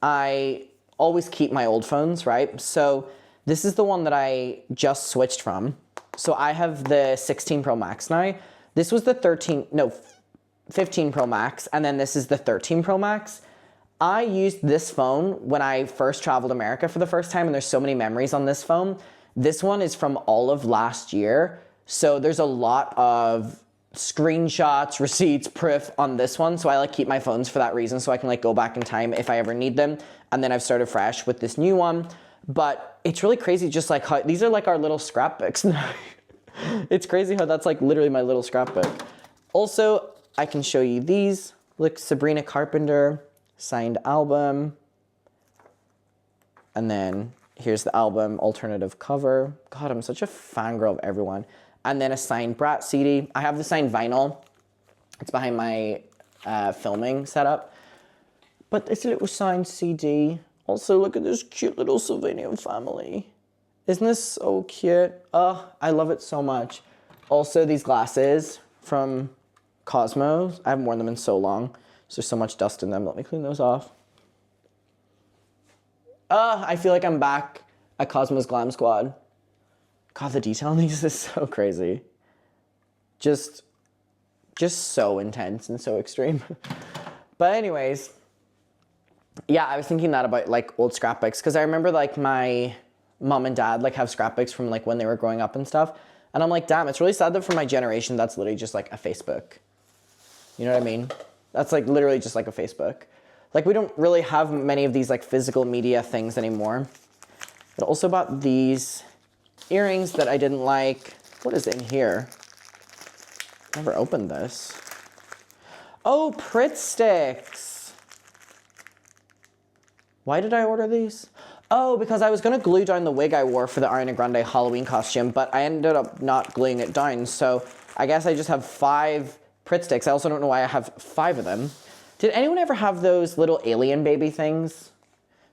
I always keep my old phones, right? So this is the one that I just switched from. So I have the 16 Pro Max now. This was the 15 Pro Max, and then this is the 13 Pro Max. I used this phone when I first traveled America for the first time, and there's so many memories on this phone. This one is from all of last year, so there's a lot of screenshots, receipts, proof on this one, so I like keep my phones for that reason, so I can like go back in time if I ever need them, and then I've started fresh with this new one. But it's really crazy just like how these are like our little scrapbooks now. It's crazy how that's like literally my little scrapbook. Also, I can show you these. Look, Sabrina Carpenter signed album, and then here's the album alternative cover. God, I'm such a fangirl of everyone. And then a signed Brat CD. I have the signed vinyl. It's behind my filming setup. But it's a little signed CD. Also, look at this cute little Sylvanian family. Isn't this so cute? Oh, I love it so much. Also, these glasses from Cosmos. I haven't worn them in so long. So there's so much dust in them. Let me clean those off. I feel like I'm back at Cosmos Glam Squad. God, the detail on these is so crazy. Just so intense and so extreme. But anyways, yeah, I was thinking that about like old scrapbooks because I remember like my mom and dad like have scrapbooks from like when they were growing up and stuff. And I'm like, damn, it's really sad that for my generation, that's literally just like a Facebook. You know what I mean? That's like literally just like a Facebook. Like we don't really have many of these like physical media things anymore. But also bought these earrings that I didn't like. What is in here? Never opened this. Oh, Pritt sticks. Why did I order these? Oh, because I was going to glue down the wig I wore for the Ariana Grande Halloween costume, but I ended up not gluing it down. So I guess I just have 5 Pritt sticks. I also don't know why I have 5 of them. Did anyone ever have those little alien baby things?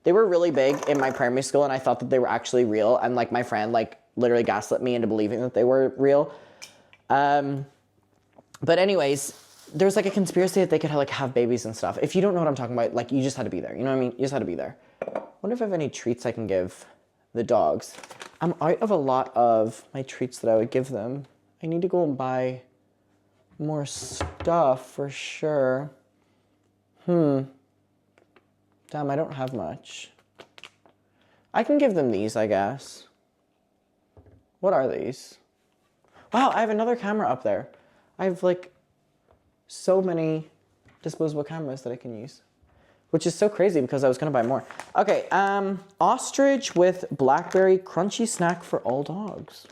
They were really big in my primary school, and I thought that they were actually real. And like my friend like literally gaslit me into believing that they were real. But anyways, there's like a conspiracy that they could like have babies and stuff. If you don't know what I'm talking about, like you just had to be there. You know what I mean? You just had to be there. I wonder if I have any treats I can give the dogs. I'm out of a lot of my treats that I would give them. I need to go and buy more stuff for sure. Damn, I don't have much. I can give them these, I guess. What are these? Wow, I have another camera up there. I have like so many disposable cameras that I can use, which is so crazy because I was gonna buy more. Okay, ostrich with blackberry crunchy snack for all dogs.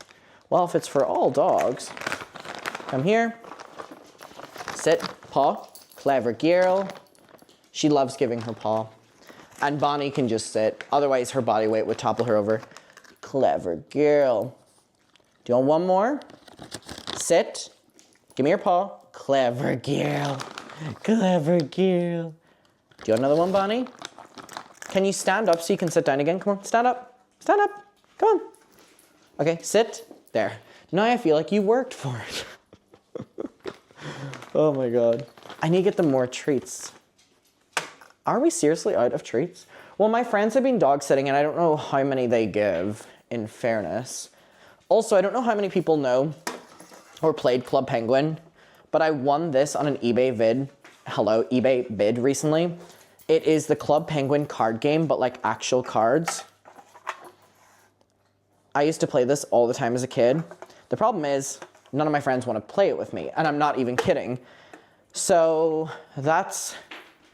Well, if it's for all dogs, come here, sit, paw, clever girl. She loves giving her paw. And Bonnie can just sit, otherwise her body weight would topple her over. Clever girl. Do you want one more? Sit, give me your paw. Clever girl, clever girl. Do you want another one, Bonnie? Can you stand up so you can sit down again? Come on, stand up, come on. Okay, sit, there. Now I feel like you worked for it. Oh my God. I need to get them more treats. Are we seriously out of treats? Well, my friends have been dog sitting, and I don't know how many they give, in fairness. Also, I don't know how many people know or played Club Penguin, but I won this on an eBay bid recently. It is the Club Penguin card game, but like actual cards. I used to play this all the time as a kid. The problem is, none of my friends want to play it with me, and I'm not even kidding. So, that's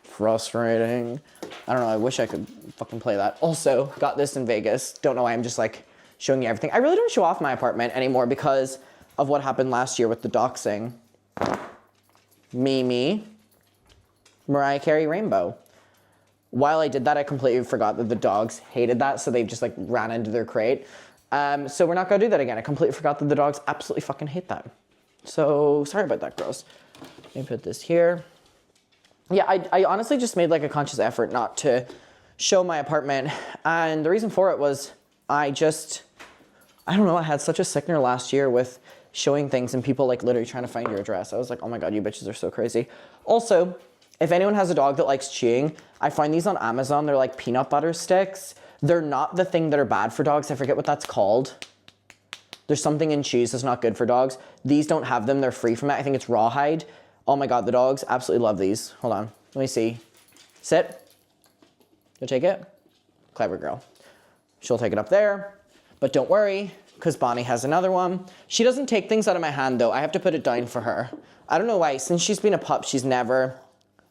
frustrating. I don't know, I wish I could fucking play that. Also, got this in Vegas. Don't know why I'm just like showing you everything. I really don't show off my apartment anymore because of what happened last year with the doxing. Mimi, Mariah Carey Rainbow. While I did that, I completely forgot that the dogs hated that, so they just like ran into their crate. So we're not gonna do that again. I completely forgot that the dogs absolutely fucking hate that. So sorry about that, girls. Let me put this here. Yeah, I honestly just made like a conscious effort not to show my apartment. And the reason for it was I don't know, I had such a sickener last year with showing things and people like literally trying to find your address. I was like, oh my God, you bitches are so crazy. Also, if anyone has a dog that likes chewing, I find these on Amazon. They're like peanut butter sticks. They're not the thing that are bad for dogs. I forget what that's called. There's something in cheese that's not good for dogs. These don't have them. They're free from it. I think it's rawhide. Oh my God, the dogs absolutely love these. Hold on, let me see. Sit. You'll take it? Clever girl. She'll take it up there. But don't worry, because Bonnie has another one. She doesn't take things out of my hand though. I have to put it down for her. I don't know why. Since she's been a pup, she's never...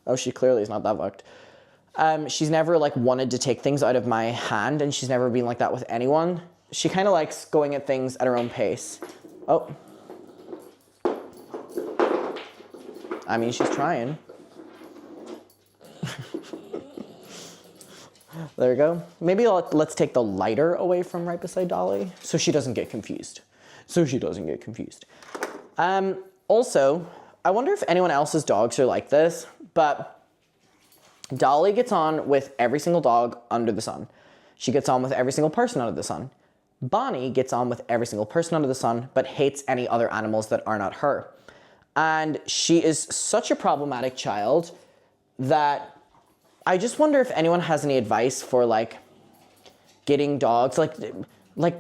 Oh, she clearly is not that fucked. She's never like wanted to take things out of my hand, and she's never been like that with anyone. She kind of likes going at things at her own pace. Oh. I mean, she's trying. There we go. Maybe let's take the lighter away from right beside Dolly so she doesn't get confused. Also, I wonder if anyone else's dogs are like this, but Dolly gets on with every single dog under the sun. She gets on with every single person under the sun. Bonnie gets on with every single person under the sun, but hates any other animals that are not her. And she is such a problematic child that I just wonder if anyone has any advice for like getting dogs. Like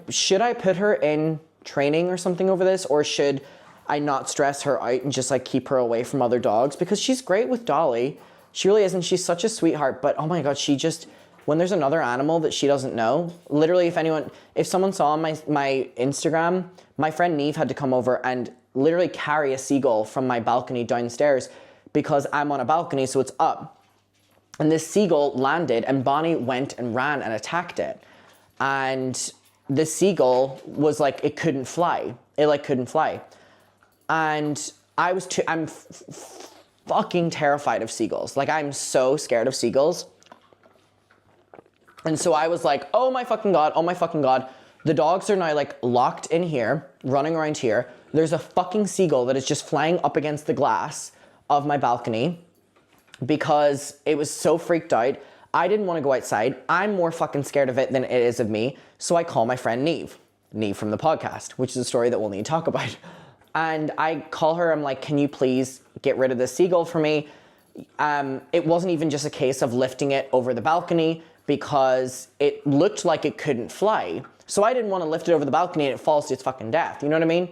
should I put her in training or something over this, or should I not stress her out and just like keep her away from other dogs? Because she's great with Dolly. She really is, and she's such a sweetheart, but oh my God, she just, when there's another animal that she doesn't know, literally if someone saw my Instagram, my friend Neve had to come over and literally carry a seagull from my balcony downstairs because I'm on a balcony, so it's up. And this seagull landed and Bonnie went and ran and attacked it. And the seagull was like, it couldn't fly. It like couldn't fly. And I'm fucking terrified of seagulls. Like I'm so scared of seagulls. And so I was like, oh my fucking God, oh my fucking God. The dogs are now like locked in here, running around here. There's a fucking seagull that is just flying up against the glass of my balcony because it was so freaked out. I didn't want to go outside. I'm more fucking scared of it than it is of me. So I call my friend Neve from the podcast, which is a story that we'll need to talk about. And I call her, I'm like, can you please get rid of this seagull for me? It wasn't even just a case of lifting it over the balcony because it looked like it couldn't fly. So I didn't want to lift it over the balcony and it falls to its fucking death. You know what I mean?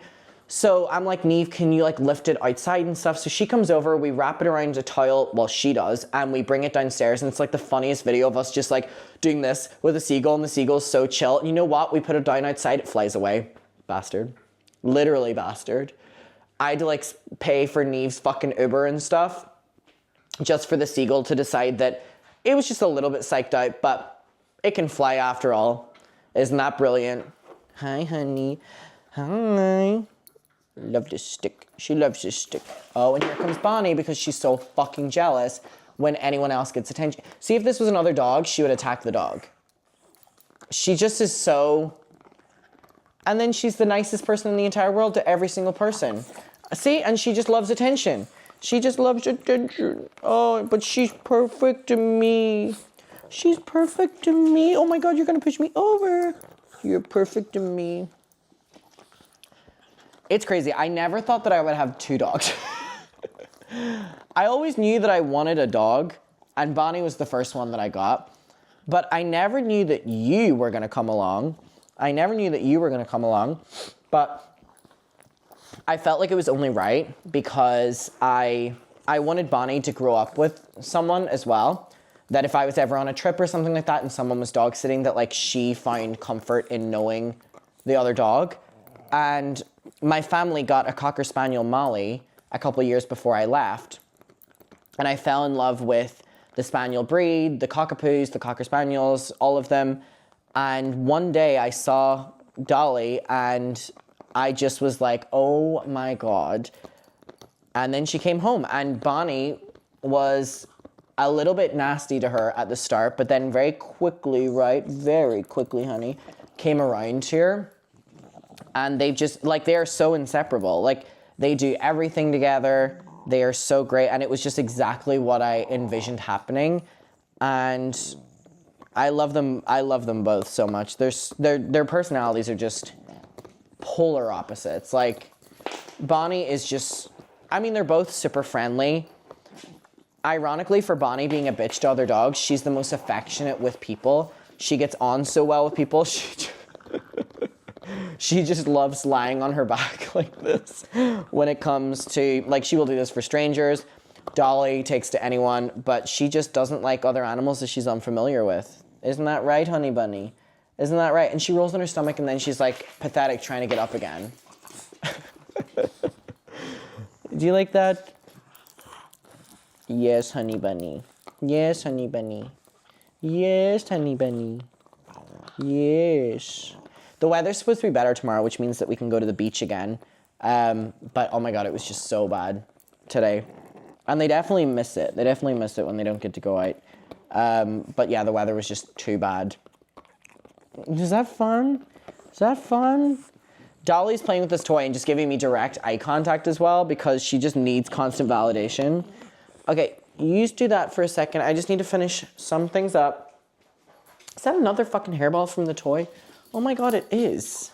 So I'm like, Neve, can you like lift it outside and stuff? So she comes over, we wrap it around a towel, well, she does, and we bring it downstairs, and it's like the funniest video of us just like doing this with a seagull, and the seagull's so chill. And you know what? We put it down outside, it flies away. Bastard. Literally bastard. I had to like pay for Neve's fucking Uber and stuff just for the seagull to decide that it was just a little bit psyched out, but it can fly after all. Isn't that brilliant? Hi, honey. Hi. Love this stick. She loves this stick. Oh, and here comes Bonnie because she's so fucking jealous when anyone else gets attention. See, if this was another dog, she would attack the dog. She just is so... And then she's the nicest person in the entire world to every single person. See, and she just loves attention. She just loves attention. Oh, but she's perfect to me. She's perfect to me. Oh my God, you're gonna push me over. You're perfect to me. It's crazy. I never thought that I would have 2 dogs. I always knew that I wanted a dog, and Bonnie was the first one that I got. but I never knew that you were going to come along. I never knew that you were going to come along, but I felt like it was only right because I wanted Bonnie to grow up with someone as well, that if I was ever on a trip or something like that and someone was dog sitting, that like she find comfort in knowing the other dog. And my family got a Cocker Spaniel Molly a couple of years before I left, and I fell in love with the Spaniel breed, the Cockapoos, the Cocker Spaniels, all of them. And one day I saw Dolly and I just was like, oh my God. And then she came home, and Bonnie was a little bit nasty to her at the start, but then very quickly, very quickly, honey, came around to her. And they've just, like, they are so inseparable. Like, they do everything together. They are so great. And it was just exactly what I envisioned happening. And I love them. I love them both so much. Their personalities are just polar opposites. Like, Bonnie is just, I mean, they're both super friendly. Ironically, for Bonnie being a bitch to other dogs, she's the most affectionate with people. She gets on so well with people. She just loves lying on her back like this when it comes to, like, she will do this for strangers. Dolly takes to anyone, but she just doesn't like other animals that she's unfamiliar with. Isn't that right, honey bunny? Isn't that right? And she rolls on her stomach and then she's like pathetic trying to get up again. Do you like that? Yes, honey bunny. Yes, honey bunny. Yes, honey bunny. Yes. The weather's supposed to be better tomorrow, which means that we can go to the beach again. But oh my God, it was just so bad today. And they definitely miss it. They definitely miss it when they don't get to go out. But yeah, the weather was just too bad. Is that fun? Is that fun? Dolly's playing with this toy and just giving me direct eye contact as well because she just needs constant validation. Okay, you just do that for a second. I just need to finish some things up. Is that another fucking hairball from the toy? Oh my God, it is.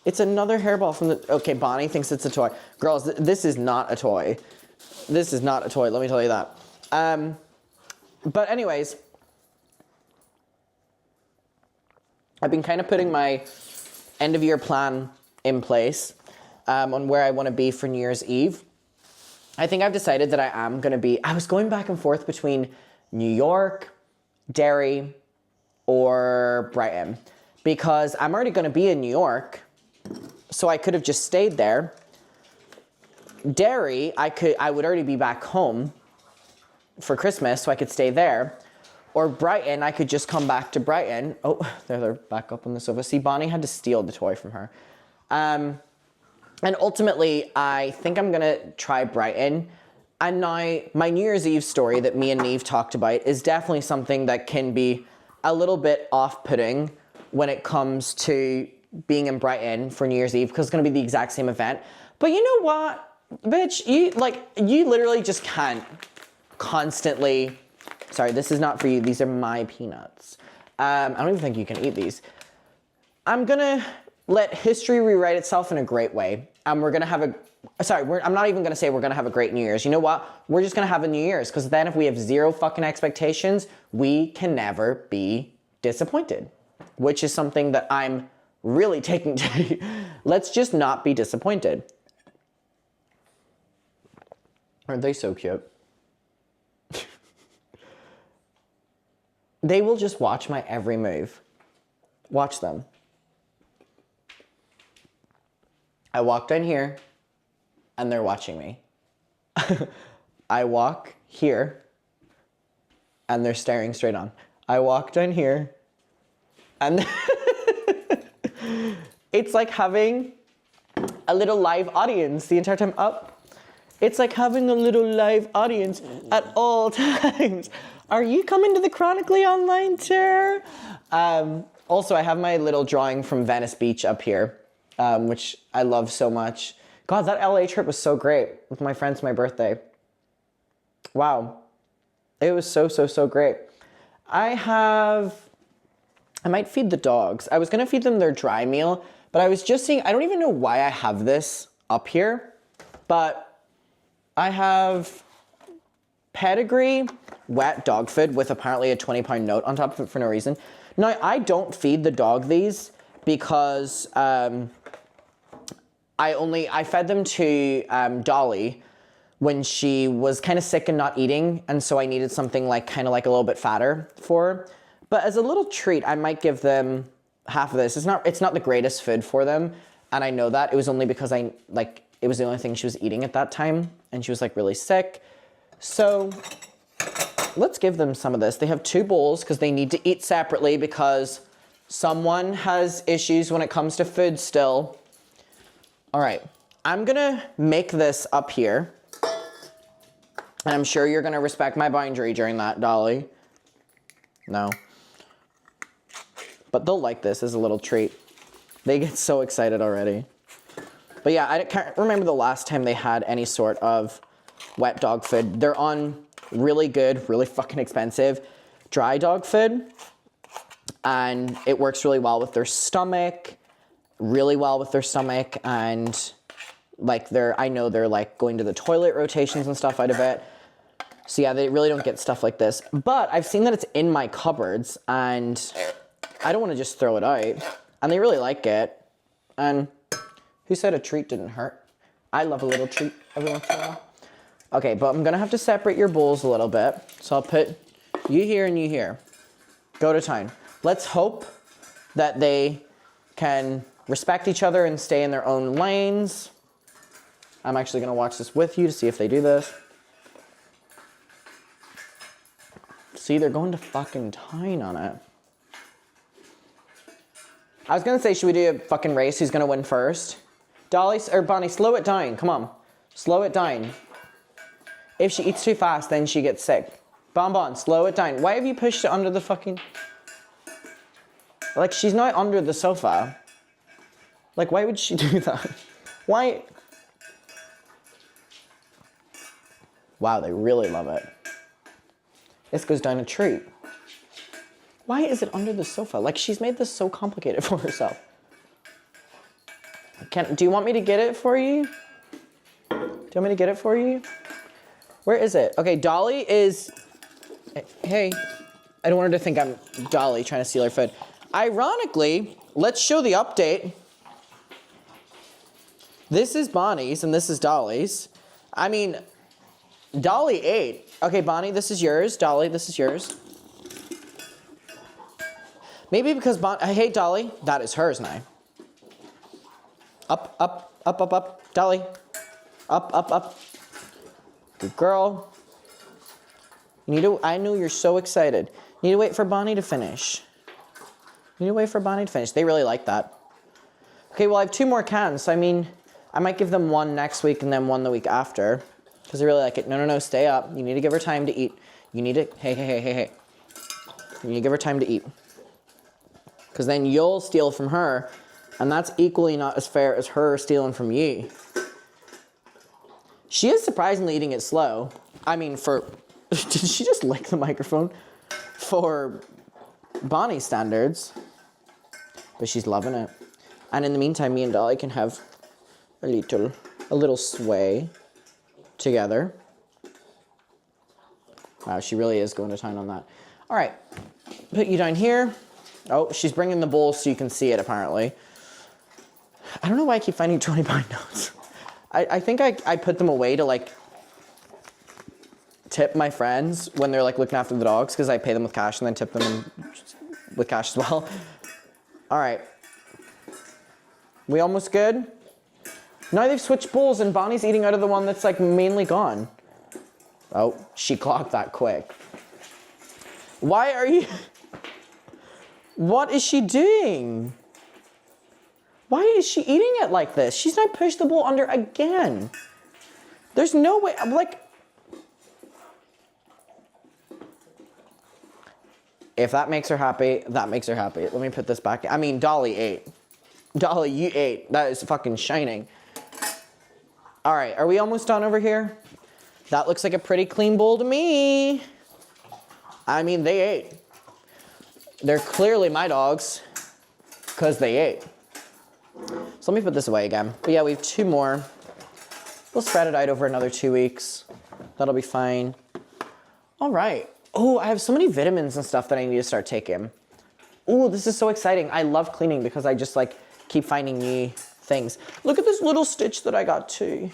It's another hairball from the... Okay, Bonnie thinks it's a toy. Girls, this is not a toy. This is not a toy, let me tell you that. But anyways, I've been kind of putting my end of year plan in place on where I want to be for New Year's Eve. I think I've decided that I am going to be... I was going back and forth between New York, Derry, or Brighton. Because I'm already going to be in New York, so I could have just stayed there. Derry, I would already be back home for Christmas, so I could stay there. Or Brighton, I could just come back to Brighton. Oh, they're back up on the sofa. See, Bonnie had to steal the toy from her. And ultimately, I think I'm going to try Brighton. And now, my New Year's Eve story that me and Neve talked about is definitely something that can be a little bit off-putting when it comes to being in Brighton for New Year's Eve, because it's going to be the exact same event. But you know what, bitch? You literally just can't constantly... Sorry, this is not for you. These are my peanuts. I don't even think you can eat these. I'm going to let history rewrite itself in a great way. And we're going to have a... Sorry, I'm not even going to say we're going to have a great New Year's. You know what? We're just going to have a New Year's, because then if we have zero fucking expectations, we can never be disappointed. Which is something that I'm really taking to... Let's just not be disappointed. Aren't they so cute? They will just watch my every move. Watch them. I walk down here, and they're watching me. I walk here, and they're staring straight on. I walk down here, and it's like having a little live audience the entire time. Up. It's like having a little live audience at all times. Are you coming to the Chronically Online chair? Also, I have my little drawing from Venice Beach up here, which I love so much. God, that LA trip was so great with my friends for my birthday. Wow. It was so, so, so great. I might feed the dogs. I was going to feed them their dry meal, but I was just seeing, I don't even know why I have this up here, but I have pedigree, wet dog food with apparently a 20-pound note on top of it for no reason. Now, I don't feed the dog these because I fed them to Dolly when she was kind of sick and not eating, and so I needed something like kind of like a little bit fatter for her. But as a little treat, I might give them half of this. It's not the greatest food for them, and I know that. It was only because it was the only thing she was eating at that time, and she was like really sick. So let's give them some of this. They have 2 bowls because they need to eat separately because someone has issues when it comes to food still. All right, I'm gonna make this up here. And I'm sure you're gonna respect my boundary during that, Dolly. No. But they'll like this as a little treat. They get so excited already. But yeah, I can't remember the last time they had any sort of wet dog food. They're on really good, really fucking expensive dry dog food. And it works really well with their stomach, and like I know they're like going to the toilet rotations and stuff out of it. So yeah, they really don't get stuff like this. But I've seen that it's in my cupboards and I don't want to just throw it out. And they really like it. And who said a treat didn't hurt? I love a little treat every once in a while. Okay, but I'm gonna have to separate your bowls a little bit. So I'll put you here and you here. Go to town. Let's hope that they can respect each other and stay in their own lanes. I'm actually gonna watch this with you to see if they do this. See, they're going to fucking town on it. I was gonna say, should we do a fucking race? Who's gonna win first? Dolly, or Bonnie, slow it down. Come on. Slow it down. If she eats too fast, then she gets sick. Bonbon, slow it down. Why have you pushed it under the fucking... Like, she's not under the sofa. Like, why would she do that? Why? Wow, they really love it. This goes down a treat. Why is it under the sofa? Like, she's made this so complicated for herself. Do you want me to get it for you? Do you want me to get it for you? Where is it? Okay, Dolly is... Hey, I don't want her to think I'm Dolly trying to steal her food. Ironically, let's show the update. This is Bonnie's and this is Dolly's. I mean, Dolly ate. Okay, Bonnie, this is yours. Dolly, this is yours. Maybe because hey, Dolly, that is hers now. Up, up, up, up, up. Dolly. Up, up, up. Good girl. You need to, I know you're so excited. You need to wait for Bonnie to finish. You need to wait for Bonnie to finish. They really like that. Okay, well, I have 2 more cans. So, I mean, I might give them one next week and then one the week after. Because they really like it. No, no, no, stay up. You need to give her time to eat. You need to, hey. You need to give her time to eat. Because then you'll steal from her. And that's equally not as fair as her stealing from you. She is surprisingly eating it slow. I mean, did she just lick the microphone? For Bonnie standards. But she's loving it. And in the meantime, me and Dolly can have a little sway together. Wow, she really is going to town on that. All right, put you down here. Oh, she's bringing the bowl so you can see it, apparently. I don't know why I keep finding 20-pound notes. I think I put them away to, like, tip my friends when they're, like, looking after the dogs, because I pay them with cash and then tip them with cash as well. All right. We almost good? Now they've switched bowls and Bonnie's eating out of the one that's, like, mainly gone. Oh, she clocked that quick. Why are you... What is she doing? Why is she eating it like this? She's now pushed the bowl under again. There's no way, I'm like... If that makes her happy, that makes her happy. Let me put this back. I mean, Dolly ate. Dolly, you ate. That is fucking shining. All right, are we almost done over here? That looks like a pretty clean bowl to me. I mean, they ate. They're clearly my dogs because they ate. So let me put this away again. But yeah, we have 2 more. We'll spread it out over another 2 weeks. That'll be fine. All right. Oh, I have so many vitamins and stuff that I need to start taking. Oh, this is so exciting. I love cleaning because I just like keep finding new things. Look at this little stitch that I got too.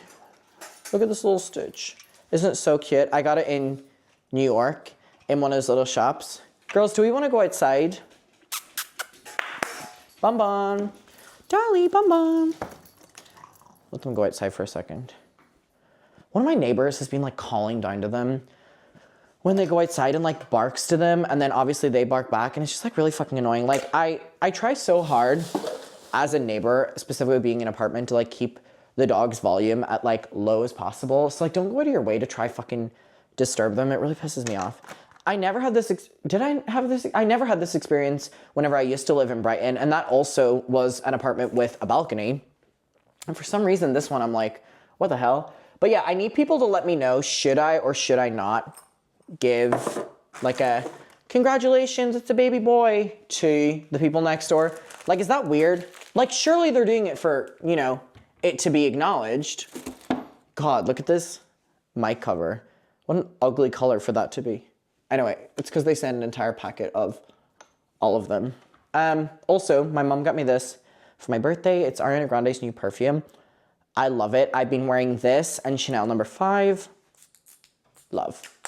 Look at this little stitch. Isn't it so cute? I got it in New York in one of those little shops. Girls, do we want to go outside? Bum bum. Dolly, bum bum. Let them go outside for a second. One of my neighbors has been like calling down to them when they go outside and like barks to them, and then obviously they bark back, and it's just like really fucking annoying. Like I try so hard as a neighbor, specifically being in an apartment, to like keep the dog's volume at like low as possible. So like don't go out of your way to try fucking disturb them. It really pisses me off. I never had this, I never had this experience whenever I used to live in Brighton, and that also was an apartment with a balcony. And for some reason, this one I'm like, what the hell? But yeah, I need people to let me know, should I or should I not give like a congratulations, it's a baby boy to the people next door. Like, is that weird? Like, surely they're doing it for, you know, it to be acknowledged. God, look at this mic cover. What an ugly color for that to be. Anyway, it's because they send an entire packet of all of them. Also, my mom got me this for my birthday. It's Ariana Grande's new perfume. I love it. I've been wearing this and Chanel No. 5. Love.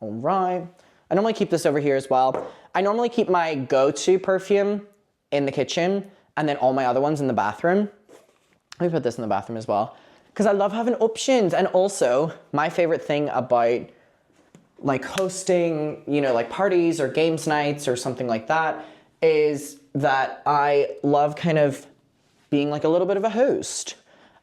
All right. I normally keep this over here as well. I normally keep my go-to perfume in the kitchen and then all my other ones in the bathroom. Let me put this in the bathroom as well because I love having options. And also, my favorite thing about like hosting, you know, like parties or games nights or something like that is that I love kind of being like a little bit of a host.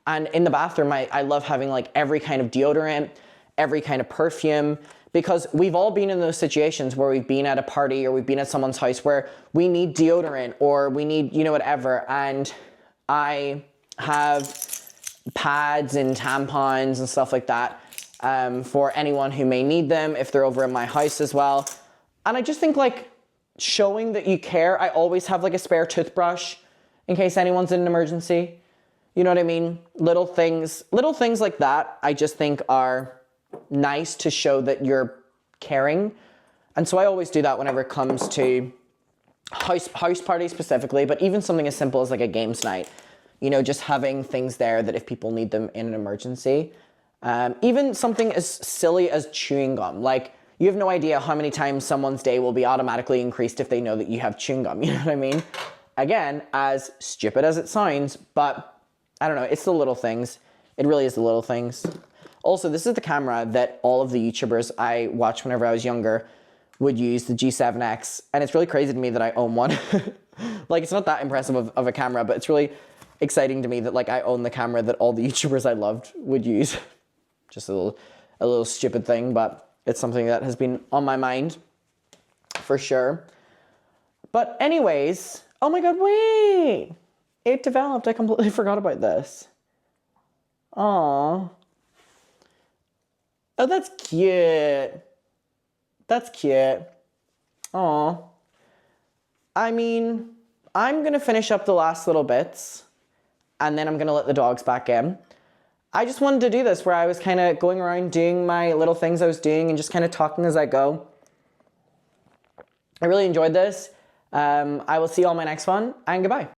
And in the bathroom, I love having like every kind of deodorant, every kind of perfume, because we've all been in those situations where we've been at a party or we've been at someone's house where we need deodorant or we need, you know, whatever. And I have pads and tampons and stuff like that for anyone who may need them if they're over in my house as well. And I just think like showing that you care, I always have like a spare toothbrush in case anyone's in an emergency. You know what I mean? Little things like that I just think are nice to show that you're caring. And so I always do that whenever it comes to house parties specifically, but even something as simple as like a games night, you know, just having things there that if people need them in an emergency. Even something as silly as chewing gum. Like, you have no idea how many times someone's day will be automatically increased if they know that you have chewing gum, you know what I mean? Again, as stupid as it sounds, but I don't know, it's the little things. It really is the little things. Also, this is the camera that all of the YouTubers I watched whenever I was younger would use, the G7X, and it's really crazy to me that I own one. Like, it's not that impressive of a camera, but it's really exciting to me that like I own the camera that all the YouTubers I loved would use. Just a little stupid thing, but it's something that has been on my mind for sure. But anyways, oh my God, wait, it developed. I completely forgot about this. Aww. Oh, that's cute. That's cute. Aww. I mean, I'm gonna finish up the last little bits and then I'm gonna let the dogs back in. I just wanted to do this where I was kind of going around doing my little things I was doing and just kind of talking as I go. I really enjoyed this. I will see you on my next one, and goodbye.